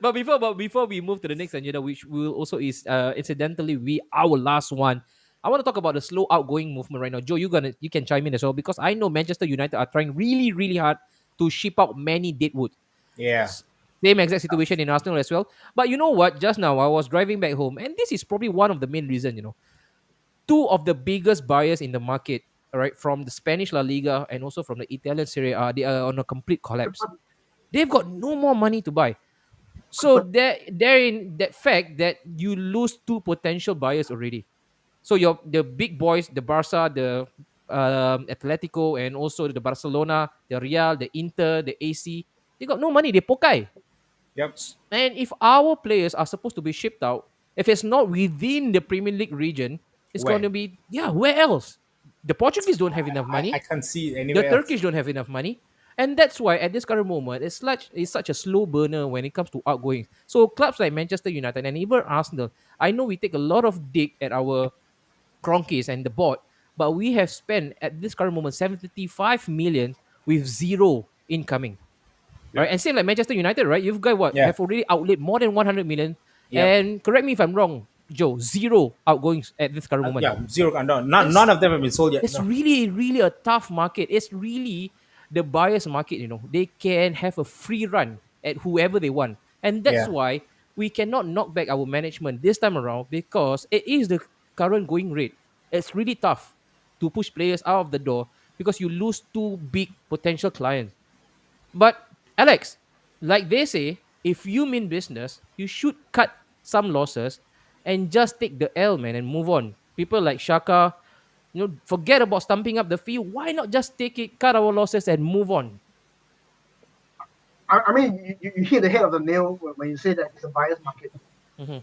But before we move to the next agenda, which will also is incidentally be our last one, I want to talk about the slow outgoing movement right now. Joe, you can chime in as well because I know Manchester United are trying really, really hard to ship out many deadwood. Yeah. Same exact situation in Arsenal as well. But you know what? Just now I was driving back home, and this is probably one of the main reasons. You know, two of the biggest buyers in the market, all right, from the Spanish La Liga and also from the Italian Serie A, they are on a complete collapse. They've got no more money to buy. So they're in that fact that you lose two potential buyers already. So the big boys, the Barca, the Atletico, and also the Barcelona, the Real, the Inter, the AC, they got no money. They pokai. Yep. And if our players are supposed to be shipped out, if it's not within the Premier League region, it's Where? going to be where else? The Portuguese don't have enough money. I can't see it The anywhere else. Turkish don't have enough money. And that's why at this current moment, it's such a slow burner when it comes to outgoing. So clubs like Manchester United and even Arsenal, I know we take a lot of dig at our Cronkies and the board, but we have spent at this current moment 75 million with zero incoming. Right? And same like Manchester United, right? You've got what? Yeah. Have already outlaid more than 100 million. Yep. And correct me if I'm wrong, Joe, zero outgoings at this current moment. Yeah, zero countdown. None of them have been sold yet. It's No. really, really a tough market. It's really the buyer's market, you know. They can have a free run at whoever they want. And that's Yeah. why we cannot knock back our management this time around because it is the current going rate. It's really tough to push players out of the door because you lose two big potential clients. But Alex, like they say, if you mean business, you should cut some losses and just take the L, man, and move on. People like Shaka, forget about stumping up the fee. Why not just take it, cut our losses, and move on? I mean, you hit the head of the nail when you say that it's a buyer's market. Mhm.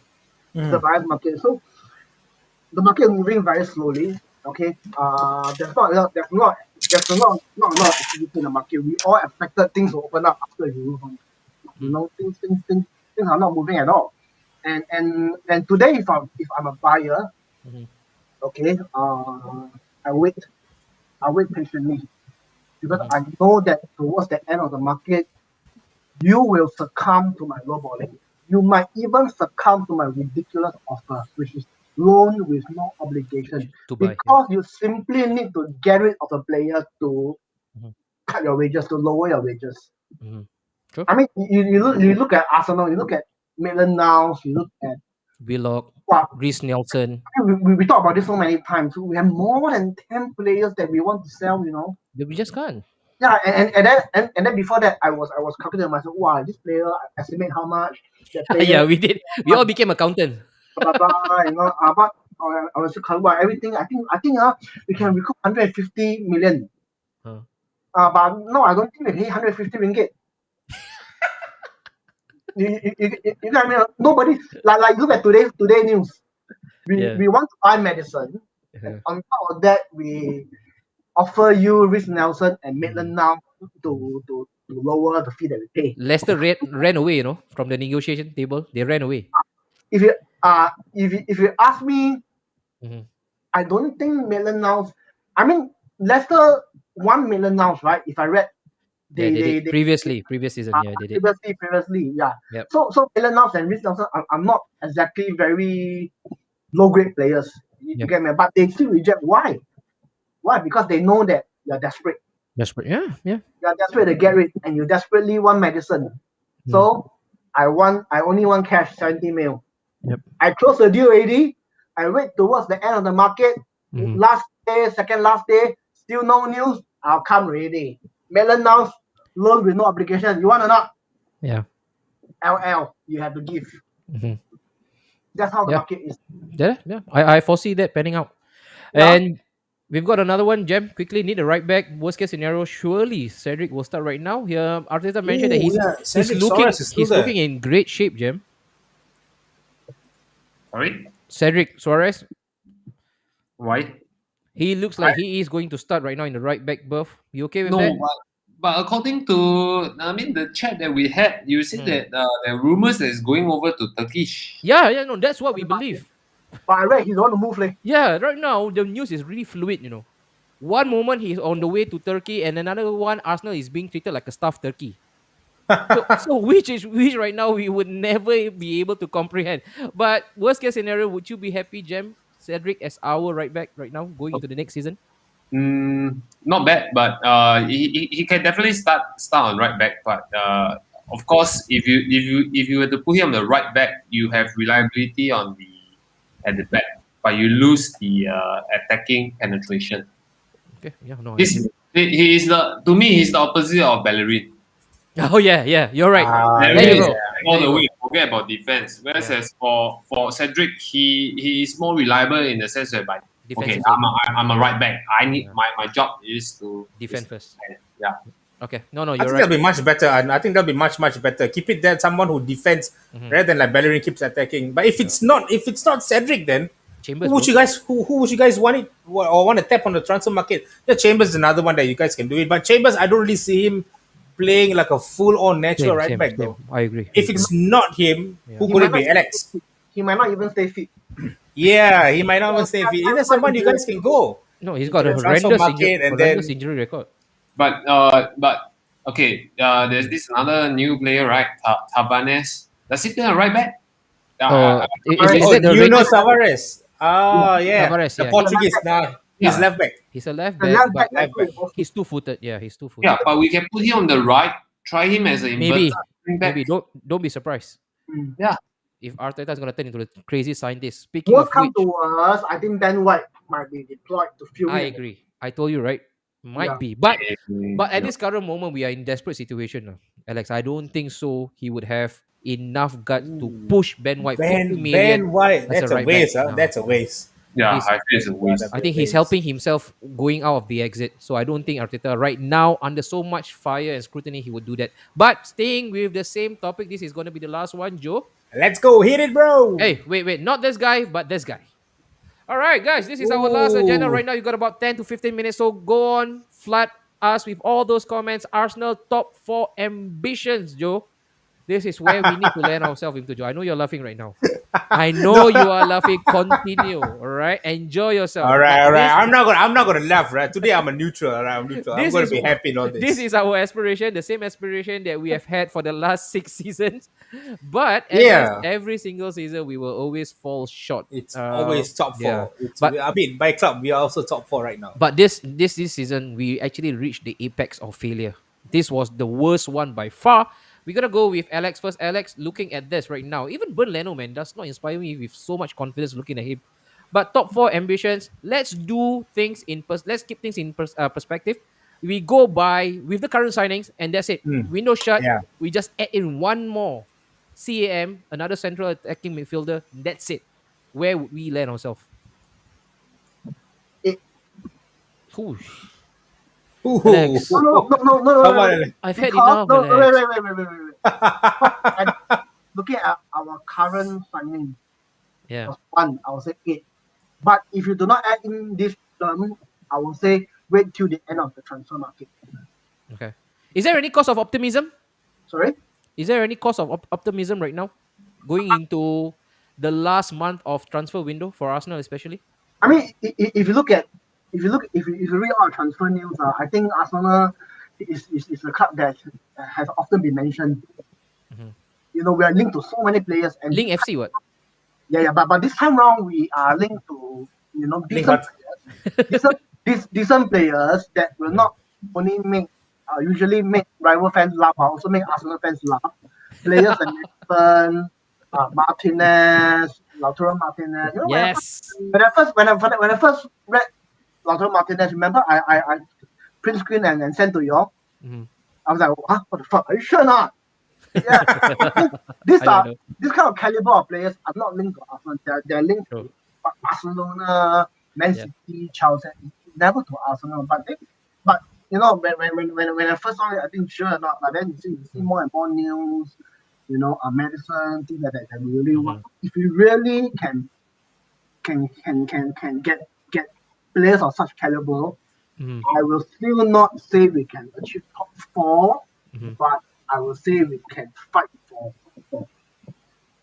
It's a buyer's market. So the market is moving very slowly. Okay. There's not a lot of activity in the market. We all expected things to open up after Euro. You know, things are not moving at all. And today, if I'm a buyer, Mhm. okay, I wait patiently because I know that towards the end of the market, you will succumb to my lowballing. You might even succumb to my ridiculous offer, which is loan with no obligation, To buy, yeah. because you simply need to get rid of a player to Mhm. cut your wages, to lower your wages. Mhm. True. I mean, you look at Arsenal, you look at Maitland-Niles, you look at Willock, Wow. Reese Nelson. We talk about this so many times. We have more than 10 players that we want to sell, you know. We just can't. Yeah, and then before that, I was calculating myself. Wow, this player, I estimate how much. That player, Yeah, we did. We all became accountants. blah blah blah. You know, but I was calculating about everything. I think we can recoup 150 million. Huh. But no, I don't think we pay 150 ringgit. You know what I mean? Nobody like look at today news. Yeah. We want to buy medicine. Uh-huh. On top of that, we offer you Rhys Nelson and Maitland now to lower the fee that we pay. Leicester ran away, from the negotiation table. They ran away. If you ask me, Mhm. I don't think Maitland now. I mean, Leicester 1 million now, right? If I read, Yeah, they did. Previous season, yeah, they did. previously, yeah. Yep. So Maitland now and Rhys Nelson are not exactly very low grade players. You Yep. get me? But they still reject. Why? Why? Because they know that you're desperate. Desperate. Yeah. You're desperate to get rid, and you desperately want medicine. So I only want cash, 70 mil. Yep. I close the deal already. I wait towards the end of the market. Mhm. Last day, second last day, still no news. I'll come already. Melon now, loan with no obligation. You want or not? Yeah. LL, you have to give. Mhm. That's how the Yeah. market is. Yeah. I foresee that panning out. Yeah. And we've got another one, Jem. Quickly need a right back. Worst case scenario, surely Cedric will start right now. Here, Arteta mentioned that Ooh, he's yeah, Cedric Soares is still he's there. looking in great shape, Jem. Sorry, Cedric Soares, why? he looks like he is going to start right now in the right back berth. You okay with No, that? but according to the chat that we had, you said that there are rumors that is going over to Turkish. Yeah, no, that's what we believe. But I read he's on the move. Yeah, right now the news is really fluid, One moment he's on the way to Turkey, and another one Arsenal is being treated like a stuffed turkey. So which right now we would never be able to comprehend. But worst case scenario, would you be happy, Jem, Cedric as our right back right now going into the next season? Not bad, but he can definitely start on right back. But of course, if you were to put him on the right back, you have reliability at the back, but you lose the attacking penetration. Okay, yeah, no. He is to me he's the opposite of Bellerin. Oh yeah, you're right. Ah, There you Bellerin go. is all the way. Forget about defense. Whereas as for Cedric, he is more reliable in the sense that okay, Defensively. I'm a right back. I need my job is to Defend first. Yeah. Okay, no, I you're think right. that'll be much better. And I think that'll be much, much better. Keep it there, someone who defends rather than like Bellerin keeps attacking. But if it's not Cedric, then Chambers, who would you guys want it or want to tap on the transfer market? Yeah, Chambers is another one that you guys can do it. But Chambers, I don't really see him playing like a full-on natural right back though. I agree. If it's not him, who He could might it be? not- Alex. He might not even stay fit. Yeah, he might not even stay fit. Is there someone you guys can go? No, he's got a the transfer horrendous, market and then- injury record. But okay, there's this another new player, right? Tavares. Does he play a right back? Is it the Nuno Rangers? Tavares. Oh yeah, Tavares, the yeah. Portuguese now. He's Yeah. left back. He's a left The back, left but back, left back. he's two-footed. Yeah, he's two-footed. Yeah, but we can put him on the right. Try him as a Maybe. inverted back. Maybe don't be surprised. Yeah. If Arteta is gonna turn into the crazy scientist. Speaking Worst of come which, to us, I think Ben White might be deployed to fill I in. agree. I told you right. Might Yeah. be, but at Yeah. this current moment, we are in desperate situation, Alex. I don't think so. He would have enough guts to push Ben White 50 million. Ben White. as That's a a right waste. back. Huh? No. That's a waste. Yeah, He's- I feel it's a waste. I think he's helping himself going out of the exit. So I don't think Arteta right now, under so much fire and scrutiny, he would do that. But staying with the same topic, this is going to be the last one, Joe. Let's go. Hit it, bro. Hey, wait. Not this guy, but this guy. All right, guys, this is our last agenda. Ooh. Right now, you got about 10 to 15 minutes. So go on, flood us with all those comments. Arsenal top 4 ambitions, Joe. This is where we need to land ourselves into, Joe. I know you're laughing right now. I know you are laughing. Continue, all right? Enjoy yourself. All right. But this- I'm not gonna laugh. Right. Today I'm a neutral. All right. I'm neutral. I'm This gonna is be what- happy in all this. This is our aspiration, the same aspiration that we have had for the last 6 seasons. But Yeah. every single season, we will always fall short. It's always top 4. yeah. But But- I mean, by club, we are also top 4 right now. But this season, we actually reached the apex of failure. This was the worst one by far. We're gonna go with Alex first. Alex, looking at this right now, even Bernd Leno, man, does not inspire me with so much confidence looking at him. But top four ambitions, let's do things let's keep things in perspective. We go by with the current signings, and that's it. Window shut. Yeah. We just add in one more CAM, another central attacking midfielder. That's it. Where would we land ourselves? It- Whoosh. Ooh. Alex. No. Come on, Alex. I've had Because, enough. no, Alex. wait. And looking at our current signing, Yeah. one, I would say 8. But if you do not add in this term, I will say wait till the end of the transfer market. Okay. Is there any cause of optimism? Sorry? Is there any cause of optimism right now, going into the last month of transfer window for Arsenal, especially? I mean, if you read all transfer news, I think Arsenal is a club that has often been mentioned. Mhm. You know, we are linked to so many players, and Link FC, what? but this time round we are linked to decent what? players, decent players that will not only usually make rival fans laugh, but also make Arsenal fans laugh. Players like Nathan, Martinez, Lautaro Martinez. You know, Yes. when I first read Lautaro Martinez, remember I print screen and sent to you all. Mhm. I was like, huh? What the fuck? Are you sure not? Yeah. I don't know. This kind of caliber of players are not linked to Arsenal. They're linked True. to Barcelona, Man Yeah. City, Chelsea. Never to Arsenal. But you know, when I first saw it, I think sure not. But then you see more and more news. You know, medicine things like that we really want. If we really can get players of such caliber, Mhm. I will still not say we can achieve top 4, Mhm. but I will say we can fight for top 4.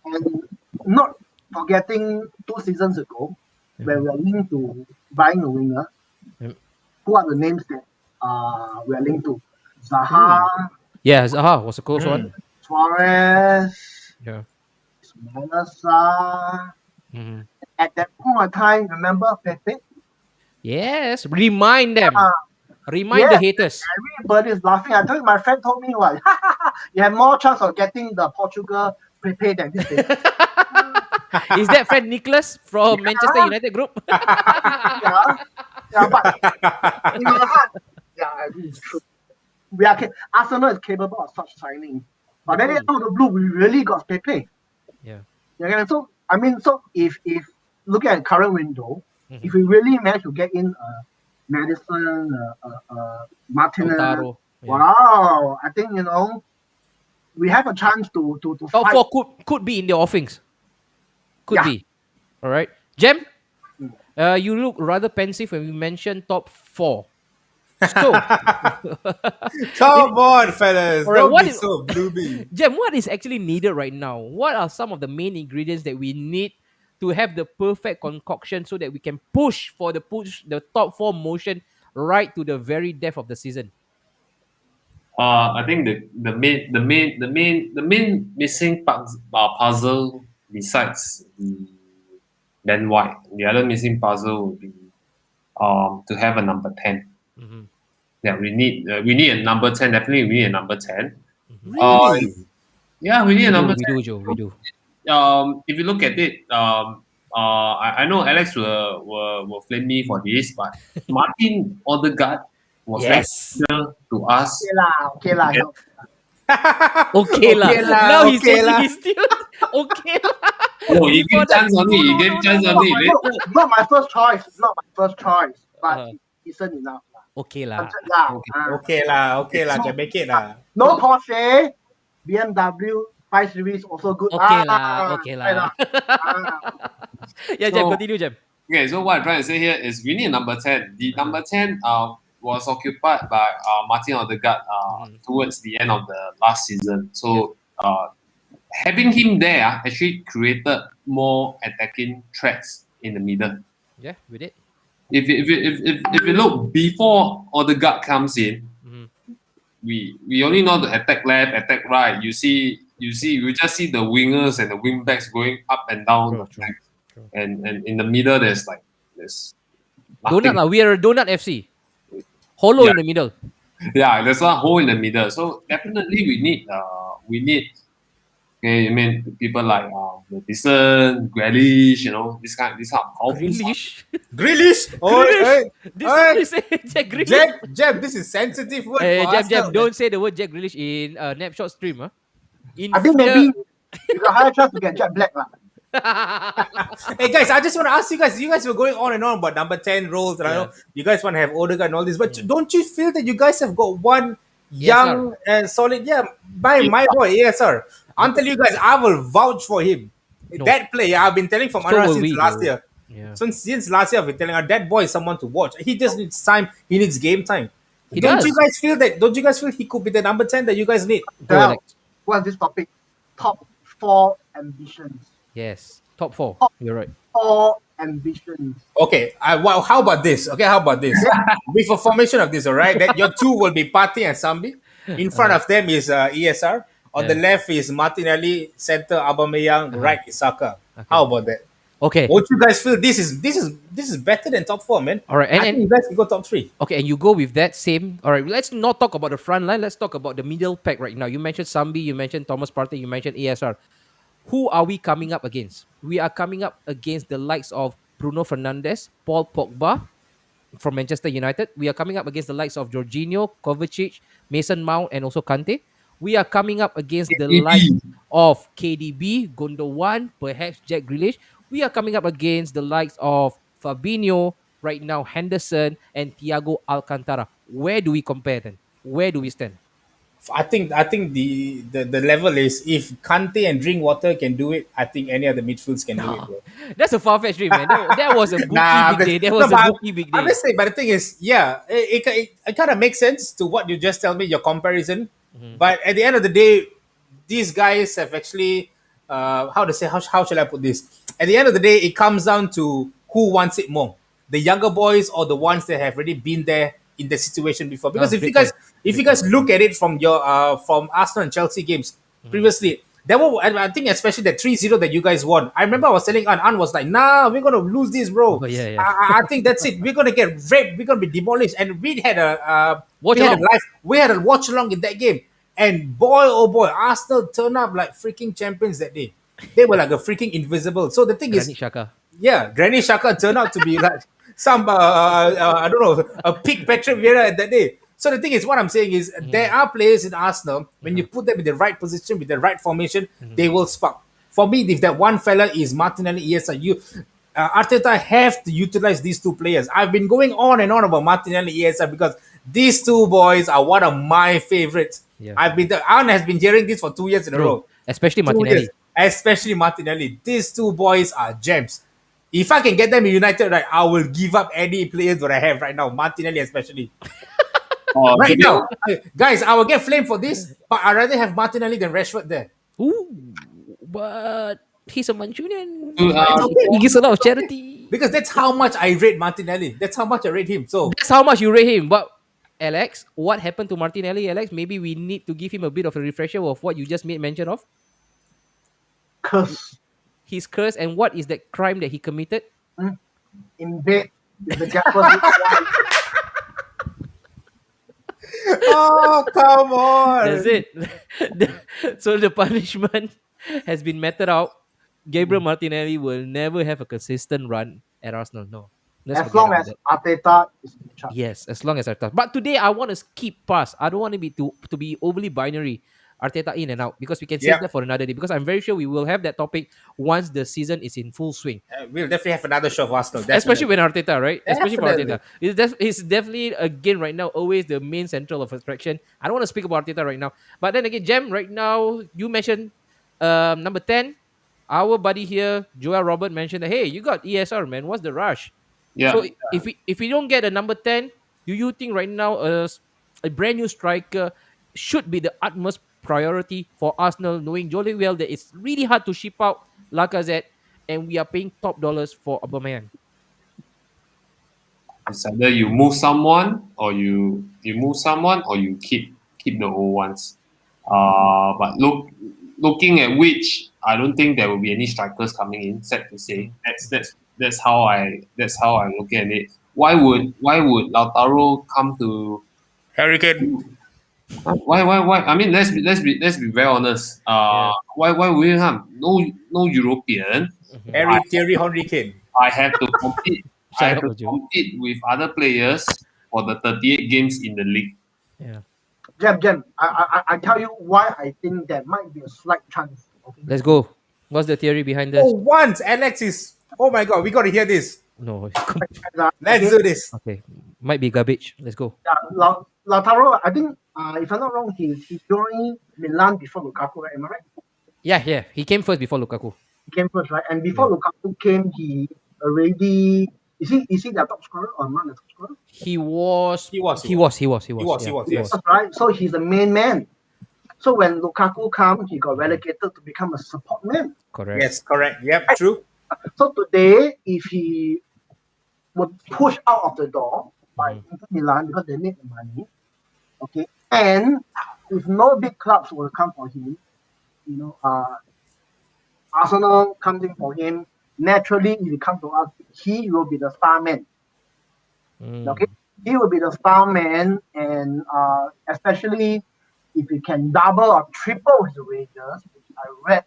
And not forgetting 2 seasons ago, when we are linked to buying a winger, Yep. who are the names that we are linked to? Zaha, Yeah, Zaha was a close one. Suarez, Yeah. Ismaila Sarr. Mhm. At that point of time, remember Pepe? Yes. Remind them. Remind yes. the haters. Everybody is laughing. I told you, my friend told me, what? You have more chance of getting the Portugal Pepe than this thing. Is that friend Nicholas from Manchester United group? yeah, but in my heart, I agree, it's true. Arsenal is capable of such signing. But then out of the blue, we really got Pepe. Yeah. Yeah, so if looking at current window, Mhm. if we really manage to get in Madison, Martinez, Lautaro. Yeah. wow, I think we have a chance to Top fight. 4 could be in the offings. Could Yeah. be. All right. Jem, you look rather pensive when we mentioned top 4. So, Come on, fellas. Alright, Don't what be is- so gloomy. Jem, what is actually needed right now? What are some of the main ingredients that we need to have the perfect concoction so that we can push the top 4 motion right to the very depth of the season? I think the main missing puzzle besides the Ben White, the other missing puzzle would be to have a number 10. Mhm. Yeah, we need a number 10. Definitely, we need a number 10. Really? Yeah, we need a number We 10. do, Joe. We do. If you look at it, I know Alex will flame me for this, but Martin Odegaard was Yes. very to us. Okay lah. Yeah. Okay lah. Okay lah, Now he's okay saying lah. he's still okay lah. Oh, he gave chance only. He gave chance only. Not my first choice. Not my first choice. But Uh-huh. decent enough. Okay lah. Okay lah, can make it lah. No Porsche, BMW 5 Series also good. Okay lah. Okay right lah. Yeah, So- Jem, continue, Jem. Okay, so what I'm trying to say here is we need a number 10. The number 10 was occupied by Martin Odegaard towards the end of the last season. So having him there actually created more attacking threats in the middle. Yeah, we did. If you look before Odegaard comes in, Mhm. we only know the attack left, attack right. You just see the wingers and the wing backs going up and down True, the true, flank. true. And in the middle there's Donut nothing. lah. We are a Donut FC. Hollow Yeah. in the middle. Yeah, there's a hole in the middle. So definitely we need we need. Okay, I mean people like Madison, Grealish, this kind of powerful. Grealish. Grealish. Grealish. This is what Oi. you say, Jack Grealish. Jeb, this is sensitive word Hey, for Jam, us. Jam, don't say the word Jack Grealish in Napshot stream. Huh? In I think fear. maybe you got higher chance to get Jet Black lah. Hey guys, I just want to ask you guys. You guys were going on and on about number 10 roles, and I know Yeah. you guys want to have Odegaard and all this, but don't you feel that you guys have got one young and solid? Yeah, my boy, yes sir. I'll tell you guys, I will vouch for him. No. That player, I've been telling from So Anwar will since we, last though. year. Yeah. Since last year, I've been telling her that boy is someone to watch. He just needs time. He needs game time. He don't does. you guys feel that? Don't you guys feel he could be the number 10 that you guys need? Go, Well, Alex. what's this topic? Top 4 ambitions. Yes. Top 4. You're right. 4 ambitions. Okay, well, how about this? Okay, how about this? With a formation of this, all right, that your two will be Partey and Sambi. In front of them is ESR. On the Yeah. left is Martinelli, center Aubameyang, right is Saka. How about that? Okay. Don't you guys feel this is better than top 4, man? All right, I think you guys can go top 3. Okay, and you go with that same. All right, let's not talk about the front line. Let's talk about the middle pack right now. You mentioned Sambi, you mentioned Thomas Partey, you mentioned ESR. Who are we coming up against? We are coming up against the likes of Bruno Fernandes, Paul Pogba from Manchester United. We are coming up against the likes of Jorginho, Kovacic, Mason Mount, and also Kante. We are coming up against the KDB. likes of KDB, Gundogan, perhaps Jack Grealish. We are coming up against the likes of Fabinho, right now Henderson, and Thiago Alcantara. Where do we compare then? Where do we stand? I think the level is if Kante and Drinkwater can do it, I think any other midfields can do it. Bro. That's a far-fetched dream, man. That was a bookie Nah, big day. That was a bookie big day. I'm just saying, but the thing is, yeah, it kind of makes sense to what you just tell me, your comparison. Mm-hmm. But at the end of the day, these guys have actually, how shall I put this? At the end of the day, it comes down to who wants it more, the younger boys or the ones that have already been there in the situation before. Because Oh, great if you guys look at it from your from Arsenal and Chelsea games Mm-hmm. previously, there were, I think especially the 3-0 that you guys won. I remember I was telling An was like, nah, we're gonna lose this, bro. Oh, yeah, yeah. I think that's it. We're gonna get raped. We're gonna be demolished. And we had Watch along. we had a watch along in that game. And boy, oh boy, Arsenal turned up like freaking champions that day. They were like a freaking invisible. So the thing is, Granit Xhaka. yeah, Granny Shaka turned out to be like some I don't know, a peak Patrick Vieira at that day. So the thing is, what I'm saying is, there are players in Arsenal, when you put them in the right position with the right formation, they will spark. For me, if that one fella is Martinelli, yes, Arteta have to utilize these two players. I've been going on and on about Martinelli, yes, because these two boys are one of my favorites. Yeah. Anne has been hearing this for 2 years in a row. Bro, especially 2 Martinelli. years. Especially Martinelli. These two boys are gems. If I can get them in United, right, I will give up any players that I have right now. Martinelli, especially. Right now, guys, I will get flamed for this, but I'd rather have Martinelli than Rashford there. Ooh, but he's a Mancunian. okay. He gives a lot of charity. Because that's how much I rate Martinelli. That's how much I rate him. So, That's how much you rate him. But Alex, what happened to Martinelli, Alex? Maybe we need to give him a bit of a refresher of what you just made mention of. Curse His curse, and what is that crime that he committed? in bed with the Japanese wife. oh, come on. That's it. So the punishment has been meted out. Gabriel Martinelli will never have a consistent run at Arsenal. No. Let's As forget long about as that. Arteta is in charge. Yes, as long as Arteta. But today I want to skip past. I don't want to be to be overly binary. Arteta in and out, because we can save Yeah. that for another day. Because I'm very sure we will have that topic once the season is in full swing. We'll definitely have another show of Arsenal. Especially when Arteta, right? Especially for Definitely. Arteta. He's definitely, again, right now, always the main central of attraction. I don't want to speak about Arteta right now. But then again, Jem, right now, you mentioned number 10. Our buddy here, Joel Robert, mentioned that, hey, you got ESR, man. What's the rush? Yeah. So if we don't get a number 10, do you think right now a brand new striker should be the utmost priority for Arsenal, knowing jolly well that it's really hard to ship out Lacazette and we are paying top dollars for Aubameyang? It's either you move someone or you move someone or you keep the old ones. But looking at which, I don't think there will be any strikers coming in. Sad to say, that's how I look at it. Why would Lautaro come to Hurricane. Why? I mean, let's be very honest. Why William? No European. Harry Thierry Henry Kane. I have to compete. I Shut have up, to Joe. compete with other players for the 38 games in the league. Yeah. Jem, I tell you why I think there might be a slight chance. Okay? Let's go. What's the theory behind this? For once, Alex is. Oh my God, we got to hear this. No. Let's Okay? do this. Okay. Might be garbage. Let's go. Yeah, Lautaro, I think if I'm not wrong, he joined Milan before Lukaku, right? Am I right? Yeah. He came first before Lukaku. He came first, right? And before Lukaku came, he already is he the top scorer or not the top scorer? He was. He was. He was. Yes. Right. So he's the main man. So when Lukaku come, he got relegated to become a support man. Correct. Yes, correct. Yep, true. So today, if he would push out of the door by Inter Milan because they need the money, okay, and if no big clubs will come for him, Arsenal comes in for him. Naturally, if he comes to us, he will be the star man. Okay, he will be the star man, and especially if he can double or triple his wages, which I read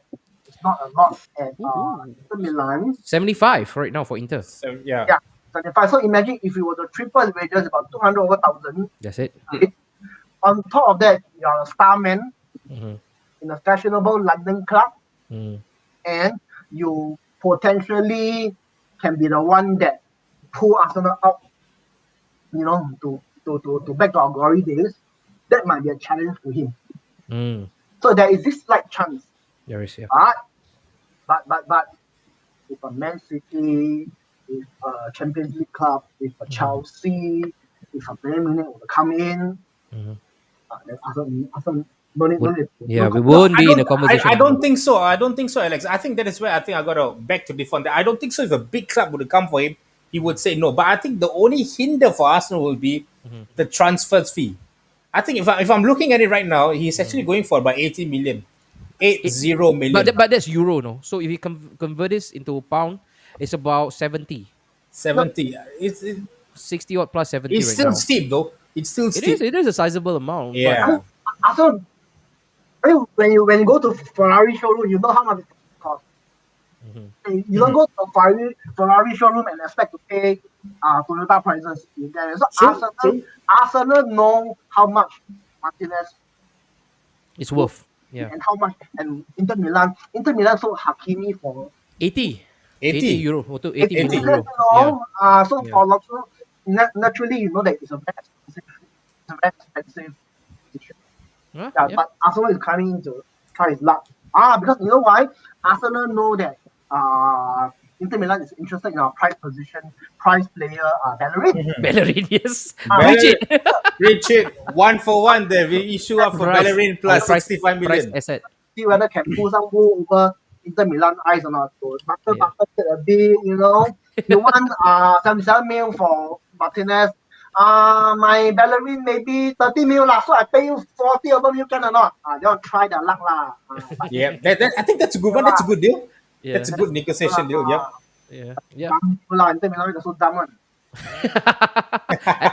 it's not a lot at Inter Milan. 75 right now for Inter. So, yeah. Yeah, 75. So imagine if you were to triple his wages, about 200 over 1,000. That's it. Okay? On top of that, you are a star man Mhm. in a fashionable London club, Mm. and you potentially can be the one that pull Arsenal out, to back to our glory days. That might be a challenge to him. Mm. So there is this slight chance. There is, yeah. But if a Man City, if a Champions League club, if a Chelsea, if a Bayern Munich will come in, Mhm. then Arsenal no need. Yeah, we won't be in a conversation. I don't think so. I don't think so, Alex. I think that is where I think I got to back to different. I don't think so. If a big club would come for him, he would say no. But I think the only hinder for Arsenal will be the transfer fee. I think if I'm looking at it right now, he's actually going for about 80 million. 80 million. But that's euro, no? So if you convert this into pound, it's about 70. 70. It's 60 odd plus 70 it's right still now. steep though. It's still It steep. is a sizable amount. but- Yeah. Arsenal, when you go to Ferrari showroom, you know how much it costs. You don't go to a Ferrari showroom and expect to pay Toyota prices. You get it? So True. Arsenal know how much Martinez It's worth. Yeah. and how much, and Inter Milan sold Hakimi for 80. 80. euro. 80 80. million you euro. know, so Yeah. for Lautaro, naturally you know that it's a very expensive position. Huh? Yeah, Yeah. but Arsenal is coming to try his luck. Because you know why? Arsenal know that Inter Milan is interested in our price player, Bellerin. Bellerin, yes. Bellerin. Reach it. Richard, 1-for-1 there. We issue up for Price. Bellerin plus Price- 65 Price million. asset. See whether can pull some wool over Inter Milan eyes or not. So Butter get a bit, you want 77 mil for Martinez. My Bellerin maybe 30 mil lah, so I pay you 40 over you can or not? They'll try their luck lah. Yeah, I think that's a good one. That's a good deal. Yeah. That's a good negotiation deal. Yep. Yeah. Yeah. Inter Milan is so dumb one.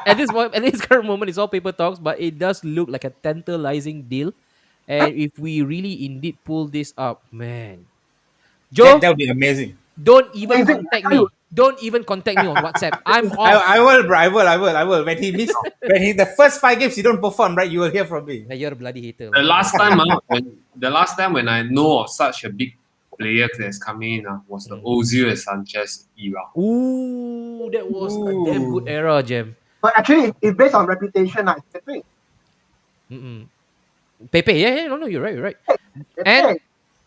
at this current moment, it's all paper talks, but it does look like a tantalizing deal. And if we really indeed pull this up, man, Joe, That would be amazing. don't even Amazing. contact me. Don't even contact me on WhatsApp. I'm off. I will, bro. I will. When he the first 5 games he don't perform, right? You will hear from me. Hey, you're a bloody hater. The last time when I know of such a big player that's coming in was the Ozil and Sanchez era. Ooh, that was a damn good era, Jem. But actually, it's based on reputation. It's Pepe. Mm-mm. Pepe, yeah, no, you're right. Pepe. And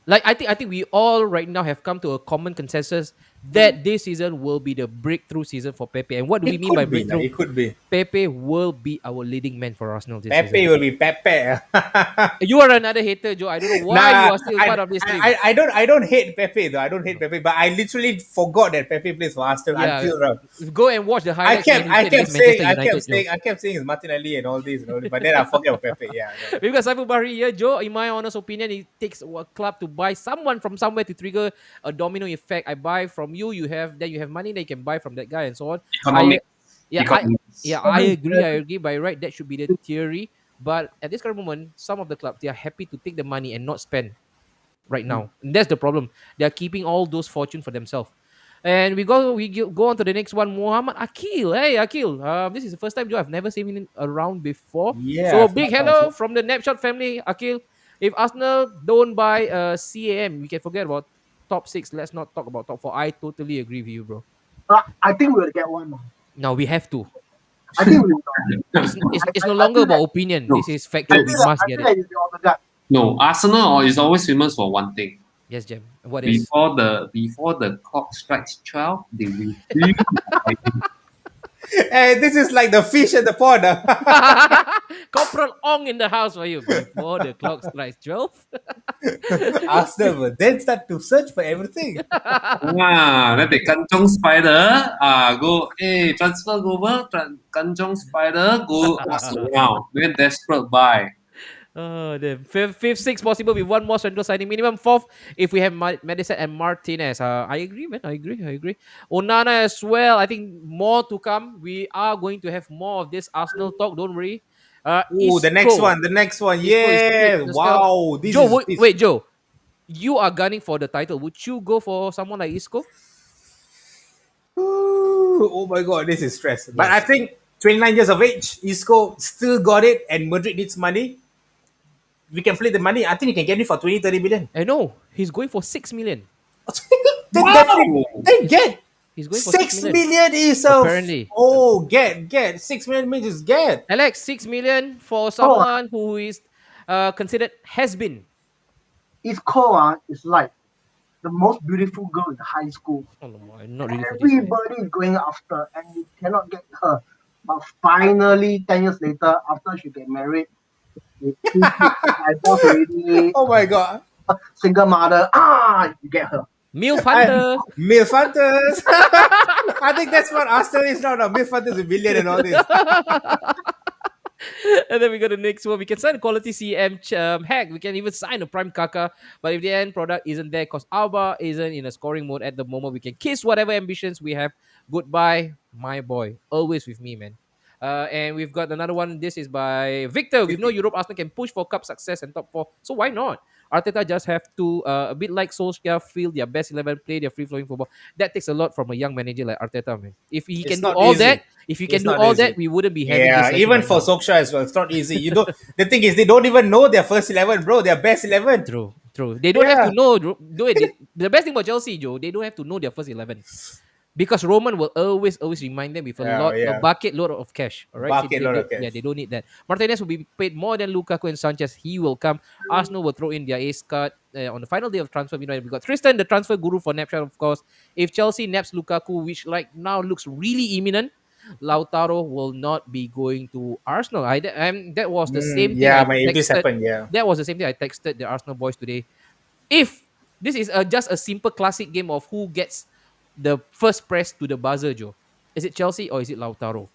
like I think we all right now have come to a common consensus that this season will be the breakthrough season for Pepe. And what do we mean by breakthrough? It could be. Pepe will be our leading man for Arsenal this Pepe season. will be Pepe. You are another hater, Joe. I don't know why you are still part of this thing. I don't hate Pepe though. I don't hate Pepe, but I literally forgot that Pepe plays for Arsenal Yeah. until Go and watch the I highlights. kept when he played against Manchester United, I kept saying it's Martinelli and all these, but then I forget about Pepe. Yeah. Joe. We've got Saiful Bahri here, Joe. In my honest opinion, it takes a club to buy someone from somewhere to trigger a domino effect. I buy from you, you have money that you can buy from that guy and so on. Economic. I Economics. agree. By right, that should be the theory. But at this current moment, some of the clubs they are happy to take the money and not spend right now. And that's the problem. They are keeping all those fortune for themselves. And we go on to the next one, Muhammad Akil. Hey Akil, this is the first time Joe I've never seen him around before. Yeah, So I've big not hello found from the Napshot family, Akil. If Arsenal don't buy CAM, we can forget about top six. Let's not talk about top four. I totally agree with you, bro. I think we'll get one. Now we have to. I think we will. It's no longer about opinion. No. This is factual. We must I get feel it. like it's the Odegaard. No, Arsenal is always famous for one thing. Yes, Jem. What is? Before the clock strikes 12, they refuse. Hey, this is like the fish at the pond. Corporal Ong in the house for you before the clock strikes 12. Arsenal will then start to search for everything. Then they kanchong spider, go, hey, transfer over, kanchong spider, go around. Then desperate buy. Oh, the fifth, sixth possible with one more central signing. Minimum fourth if we have Madison and Martinez. I agree, man. I agree. Onana as well. I think more to come. We are going to have more of this Arsenal talk. Don't worry. Ooh, the next one. Isco is Yeah. complete as well. Wow. This Joe, is wait, Joe. You are gunning for the title. Would you go for someone like Isco? Ooh, oh my god, this is stress. But I Yes. think 29 years of age, Isco still got it, and Madrid needs money. We can play the money. I think you can get it for 20, 30 million. I know. He's going for 6 million. then, Wow. definitely, then get He's going for 6 million is a Apparently. get 6 million means just get. Alex, 6 million for someone who is considered has been. Isco is like the most beautiful girl in high school. Oh, no, I'm not really for this. man. Everybody is going after, and you cannot get her. But finally, 10 years later, after she get married, with 2 kids, divorced already, Oh my god. single mother, you get her. Milf Hunter. Milf Hunters. I think that's what Arsenal is now. Milf Hunters with billion and all this. And then we got the next one. We can sign a quality CM. Heck, we can even sign a prime Kaka. But if the end product isn't there because Alba isn't in a scoring mode at the moment, we can kiss whatever ambitions we have. Goodbye, my boy. Always with me, man. And we've got another one. This is by Victor. We know Europe Arsenal can push for cup success and top four. So why not? Arteta just have to, a bit like Solskjaer, feel their best 11, play their free-flowing football. That takes a lot from a young manager like Arteta, man. If he It's can do not all easy. that, if you can It's do not all easy. that, we wouldn't be having Yeah, this session even right for now. Solskjaer as well. It's not easy. You don't. The thing is, they don't even know their first 11, bro. Their best 11. True. They don't have Yeah. to know. Do it. The best thing about Chelsea, Joe, they don't have to know their first 11. Because Roman will always remind them with a bucket load of cash. All right, Bucket load they, of cash. Yeah, they don't need that. Martinez will be paid more than Lukaku and Sanchez. He will come. Arsenal will throw in their ace card on the final day of transfer. We got Tristan, the transfer guru for Snapchat, of course. If Chelsea naps Lukaku, which like now looks really imminent, Lautaro will not be going to Arsenal. That was the same thing. Yeah, I if this texted- happened, yeah. That was the same thing I texted the Arsenal boys today. If this is just a simple classic game of who gets the first press to the buzzer, Joe, is it Chelsea or is it Lautaro?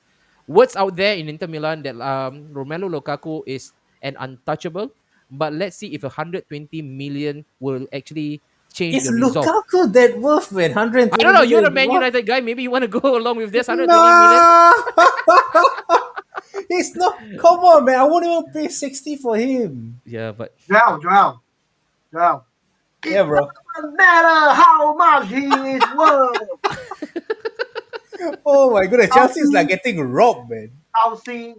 Words out there in Inter Milan that Romelu Lukaku is an untouchable, but let's see if 120 million will actually change Is the result. Lukaku that worth, man? 120 I don't know. You're the million? Man What? United guy. Maybe you want to go along with this 120 million. No! It's not. Come on, man. I won't even pay 60 for him. Yeah, but Joel. Yeah, bro. Doesn't matter how much he is worth. Oh my goodness. Chelsea is like getting robbed, man. Chelsea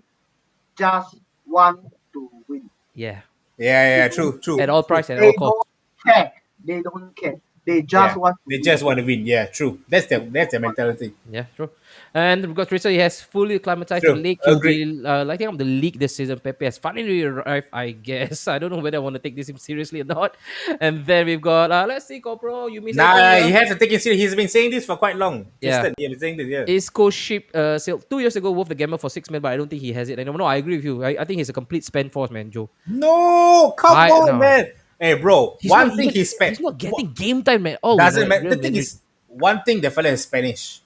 just want to win. yeah, Yeah, true. at all price, at They all cost. don't care. They don't care. They just Yeah, want. They just want to win. Yeah, true. That's their mentality. Yeah, true. And because Tristan, he has fully acclimatized to True. the league. He'll Agree. be lighting up the league this season. Pepe has finally arrived, I guess. I don't know whether I want to take this seriously or not. And then we've got, let's see, Corporal, you missed Nah, anything, you have to take it seriously. He's been saying this for quite long. Yeah. Tristan, he has been saying this, yeah. Isco ship sailed 2 years ago worth the gamble for 6 million, but I don't think he has it. And no, I agree with you. I think he's a complete spend force, man, Joe. No, come on, No. man. Hey, bro, one thing he spent. He's not getting game time, man. Oh, Doesn't my matter. The Real thing Madrid. is, one thing the fella is Spanish.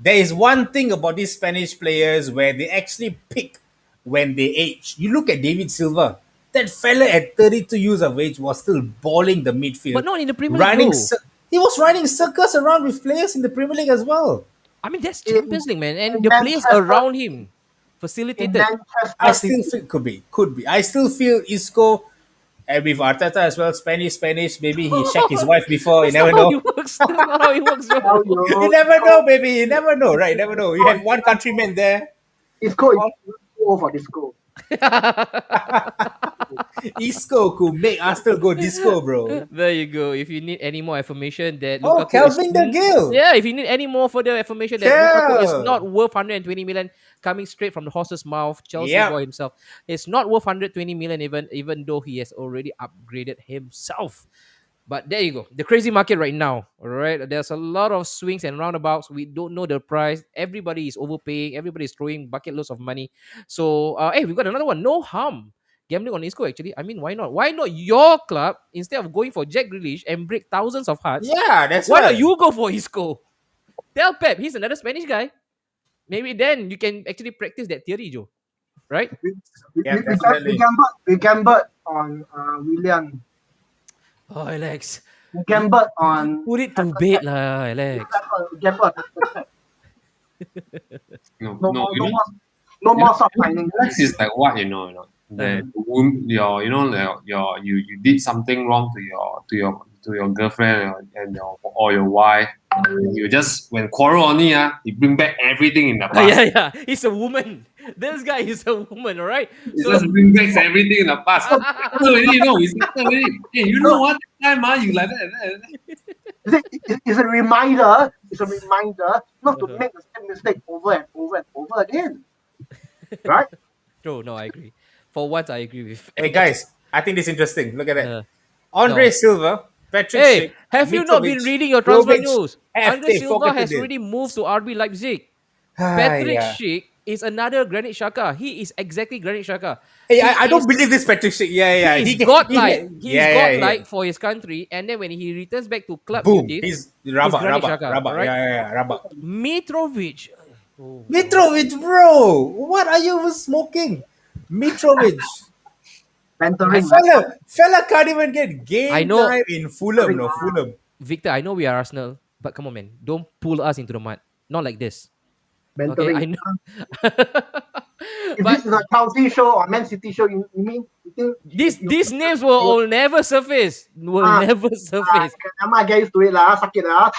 There is one thing about these Spanish players where they actually pick when they age. You look at David Silva. That fella at 32 years of age was still balling the midfield. But not in the Premier League, running. bro. He was running circus around with players in the Premier League as well. I mean, that's Champions League, man. And in the players Manchester- around him. facilitated. Manchester I City. still feel could be. I still feel Isco, and with Arteta as well, Spanish. Maybe he checked his wife before. You That's never not how know. it works. That's not how it works, Joe. How You never know, baby. You never know, right? You never know. You have one countryman there. Isco is too old for disco. Isco could make Arsenal go disco, bro. There you go. If you need any more information that Oh, Lukaku Kelvin De Gil. yeah, if you need any more further information that Lukaku is not worth 120 million, coming straight from the horse's mouth, Chelsea Yep. boy himself, it's not worth 120 million even though he has already upgraded himself. But there you go. The crazy market right now. All right. There's a lot of swings and roundabouts. We don't know the price. Everybody is overpaying. Everybody is throwing bucket loads of money. So, hey, we've got another one. No harm gambling on Isco, actually. I mean, why not? Why not your club, instead of going for Jack Grealish and break thousands of hearts, Yeah, that's why why. not you go for Isco? Tell Pep, he's another Spanish guy. Maybe then you can actually practice that theory, Joe. Right? Yeah, definitely. We gambled on William. Oh, Alex. We gambled on. Put it to bed, lah, Alex. We gambled. No, No, no, more, you no know, more, no more soft signing. this is like what that your you did something wrong to your girlfriend or your wife. You just when quarrel only you bring back everything in the past. Yeah. He's a woman. This guy is a woman, all right? You just bring back everything in the past. We settled already. Hey, you know what? That time you like that. It's a reminder. It's a reminder not to make the same mistake over and over and over again. Right? True, no, I agree. For once, I agree with. Hey guys, I think this is interesting. Look at that. Uh, Andre no. Silva, Patrick Hey, Schick, have you not been Mitrovic, reading your transfer Jovic, news? have Andre they Silva has forgotten already moved to RB Leipzig. Patrick Schick is another Granit Xhaka. He is exactly Granit Xhaka. Hey, I don't believe this Patrick Schick. Yeah. He's He- godlike. he- He's yeah, godlike for his country. And then when he returns back to club Boom. duties, He's Rabak. Granit Xhaka, alright? Yeah, Rabak. Mitrovic. Mitrovic, bro. What are you smoking? Mitrovic. Mentoring. fella can't even get game I know. time in Fulham. No, Fulham. Victor, I know we are Arsenal, but come on, man. Don't pull us into the mud. Not like this. Okay, Mentoring. I know. If But this is a Chelsea show or Man City show, you think these names will all never surface. Never surface. I get used to it lah, sakit lah.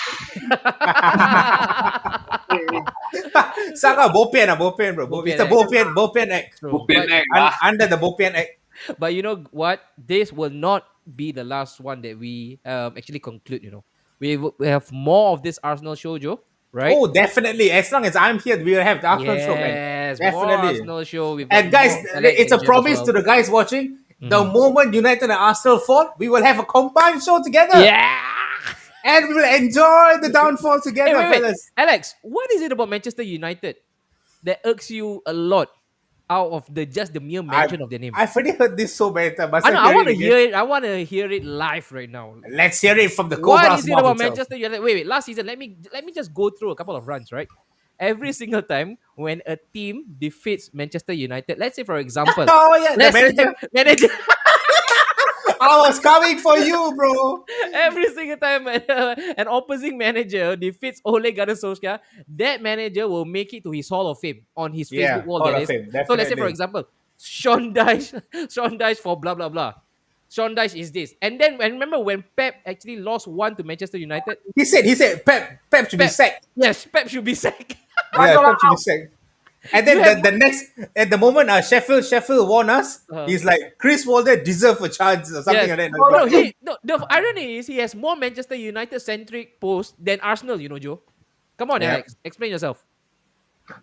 Saka bopian, bro. It's a bopian act. True. Bopian But- act lah. Under the bopian act. But you know what? This will not be the last one that we actually conclude. We have more of this Arsenal show, Joe. Right? Oh, definitely. As long as I'm here, we'll have the Arsenal show, man. Yes, more Definitely. Arsenal show. We've got And guys, more Alex it's a and Jen promise as to well. the guys watching. The moment United and Arsenal fall, we will have a combined show together. Yeah. And we will enjoy the downfall Hey, together, wait. fellas. Alex, what is it about Manchester United that irks you a lot out of just the mere mention of their name? I've already heard this so many times. but I know. still I want to hearing it hear it. I want to hear it live right now. again. Let's hear it from the What Cobra's is it mouth about itself. Manchester United? Wait. Last season, let me just go through a couple of runs, right? Every single time when a team defeats Manchester United, let's say for example, Oh, yeah. The let's say manager. manager I was coming for you, bro. every single time an opposing manager defeats Ole Gunnar Solskjaer, that manager will make it to his Hall of Fame on his Yeah, Facebook wall. Hall that of is. Fame, So let's say for definitely. example, Sean Dyche for blah blah blah. Sean Dyche is this, and then and remember when Pep actually lost one to Manchester United. He said, Pep should be Pep. sacked. Yes, Pep should be sacked. Yeah, Pep should be sacked. And then You the next, at the moment, Sheffield won us. He's like, Chris Walder deserve a chance or something Yes. like that. No, the irony is he has more Manchester United centric posts than Arsenal. Joe. Come on, Yeah. Alex, explain yourself.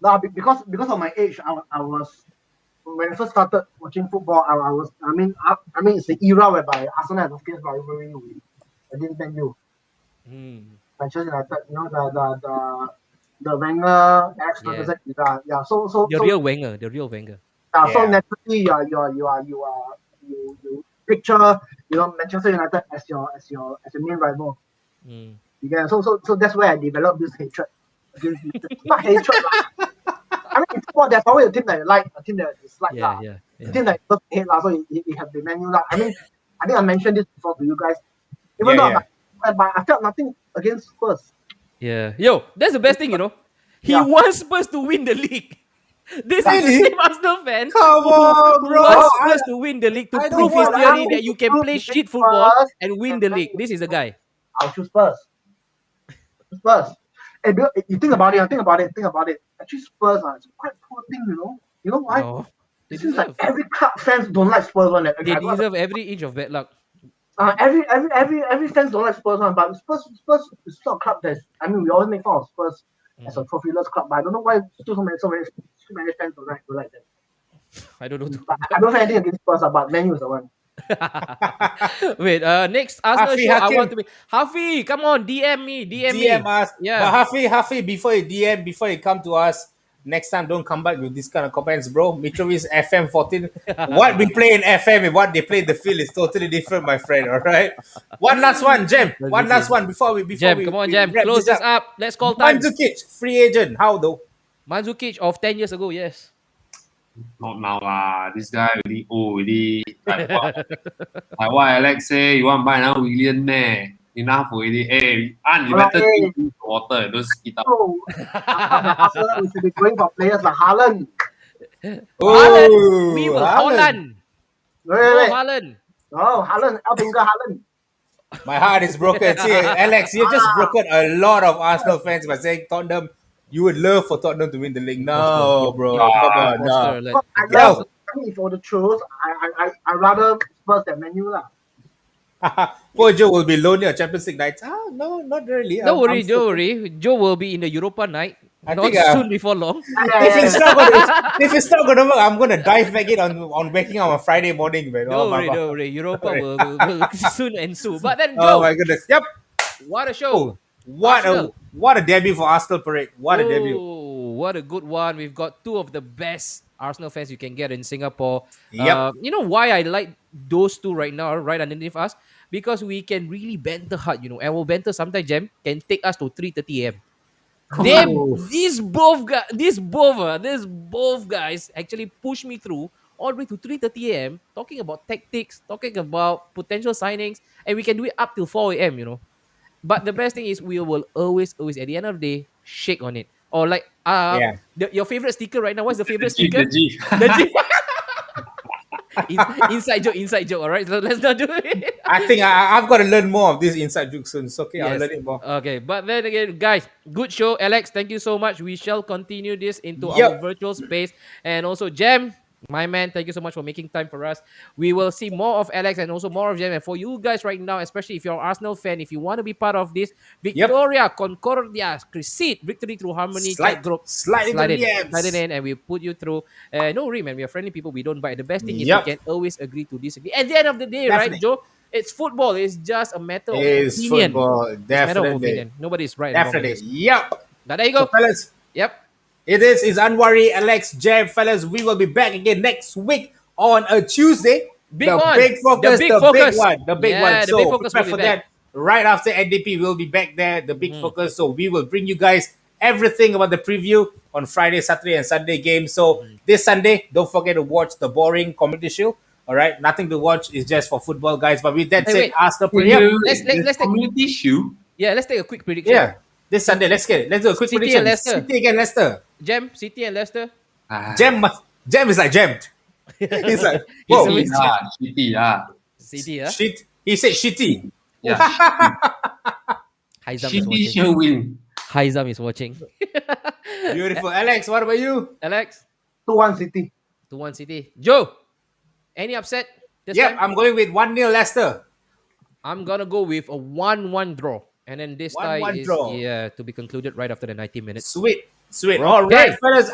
No, because of my age, I was when I first started watching football. I mean it's the era whereby Arsenal had a fierce rivalry with against Man U, Manchester United. The Wenger, Alex Ferguson era. Yeah. So The real Wenger. yeah, so Yeah. naturally you picture Manchester United as your main rival. Mm. Yeah, so that's where I developed this hatred against United. Not hatred, lah. I mean, in football, there's always a team that you like, a team that you dislike, lah. Yeah. A team that you love to hate, lah. So it have been Man U, lah. I mean, I think I mentioned this before to you guys. Even though I felt nothing against Spurs. Yeah. Yo, that's the best thing, He Yeah. wants Spurs to win the league. This is Really? the same Arsenal fan Come on, who bro. wants I- Spurs to win the league to I prove don't his want theory Arsenal that you to can prove play the shit big football Spurs and win and the Man league. U. This is the guy. I'll choose Spurs. Spurs. And you think about it, think about it. Actually, Spurs are it's quite poor thing, you know. You know why? No, they It seems like deserve. every club fans don't like Spurs one. They deserve every inch of bad luck. Every fans don't like Spurs one, but Spurs is not a club that's. I mean, we always make fun of Spurs as a trophyless club, but I don't know why so many fans don't like them. I don't know. But I don't have anything against Spurs, but Man U is the one. Wait, next Arsenal Hafi show. I Hakim. want to be Hafi. Come on, DM me. DM us. Yeah. But Hafi, before you come to us, next time don't come back with this kind of comments, bro. Mitrovic FM 14. What we play in FM and what they play in the field is totally different, my friend. All right. One last one, Jem. One last one before we Jem, come on, Jem. wrap Close this up. Let's call time. Mandzukic, free agent. How though? Mandzukic of 10 years ago, yes. Not now lah. This guy already old already. Like what Alex say, you want to buy another William man? Enough already. Hey, you better Hey. drink water. Don't spit out. So, Arsenal we should be going for players like Haaland. Haaland. We will Haaland. Holland. Wait, No wait. Haaland. Oh, Haaland, Albinger Haaland. My heart is broken. See, Alex, you've just broken a lot of Arsenal fans by saying Tottenham. You would love for Tottenham to win the league. No, bro. Come on, no. Poster alert. But I Yo. love. I mean, if for the choose, I rather Spurs than Man U lah. Poor Joe will be lonely on Champions League nights. No, not really. Don't worry, don't worry. Joe will be in the Europa night. I Not think, soon before long. If it's not gonna work, I'm gonna dive back in on waking up on Friday morning, man. Don't my worry, God. don't worry. Europa will soon ensue. But then, Oh Joe, my goodness. Yep. what a show. What a debut for Arsenal Parade. What a debut. Oh, what a good one. We've got two of the best Arsenal fans you can get in Singapore. Yep. You know why I like those two right now, right underneath us? Because we can really banter hard, you know. And our banter sometimes, Jam, can take us to 3:30 a.m. These both guys actually push me through all the way to 3:30 a.m. talking about tactics, talking about potential signings, and we can do it up till 4 a.m. You know. But the best thing is we will always at the end of the day shake on it. Or like Yeah. your favorite sticker right now. What's the favorite The G, sticker? the G. The G. Inside joke. All right, so let's not do it. I think I've got to learn more of this inside joke soon. It's okay, I'll Yes. learn it more. Okay, but then again, guys, good show. Alex, thank you so much. We shall continue this into our Yep. virtual space. And also, Jem, my man, thank you so much for making time for us. We will see more of Alex and also more of Jem. And for you guys right now, especially if you're an Arsenal fan, if you want to be part of this Victoria, Concordia, Crusade, Victory Through Harmony group, Slide into the DMs. slide it in, and we put you through. No worry, man. We are friendly people. We don't bite. The best thing is Yep. we can always agree to disagree. At the end of the day, right, Definitely. Joe? It's football. It's just a matter of It's opinion. football. It's a matter of Definitely. opinion. Nobody's right. and wrong with Definitely. this. Yep. But there you So, go. fellas, Yep. it's Anwari, Alex, Jeb, fellas. We will be back again next week on a Tuesday. Big the one. big focus, The big the focus. big one, the big Yeah, one. the So big focus prepare will be for back. that. Right after NDP, we'll be back there. The big focus. So we will bring you guys everything about the preview on Friday, Saturday, and Sunday games. So this Sunday, don't forget to watch the boring Community Shield. All right, nothing to watch. It's just for football, guys. But with that Hey, said, wait. Arsenal Can Premier. you- Let's take- community shoe. Yeah, let's take a quick prediction. Yeah, this Sunday. Let's get it. Let's do a quick City prediction. and Leicester. City against Leicester. Jam, City and Leicester. Jam is like jammed. He's like, whoa, He's a- Shitty. City, huh? shit. He said shitty. Yeah. Haizam is Shitty watching. shall win. Haizam is watching. Beautiful. Alex, what about you? Alex, 2-1 City. 2-1 City. Joe, any upset this Yep, time? I'm going with 1-0 Leicester. I'm gonna go with a 1-1 draw. And then this 1-1 tie is draw. to be concluded right after the 90 minutes. Sweet. Okay. All right, fellas.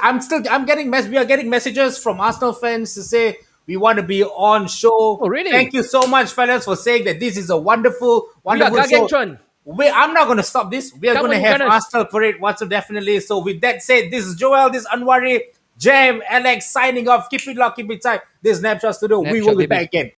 We are getting messages from Arsenal fans to say we want to be on show. Oh, really? Thank you so much, fellas, for saying that this is a wonderful, We got wonderful show. Gargantron. I'm not going to stop this. We are Come going to on, have Gunners. Arsenal Parade once definitely. So with that said, this is Joel, this is Anwari, Jam, Alex signing off. Keep it locked, keep it tight. This is Snapchat Studio. We Snapshot, will be baby. back again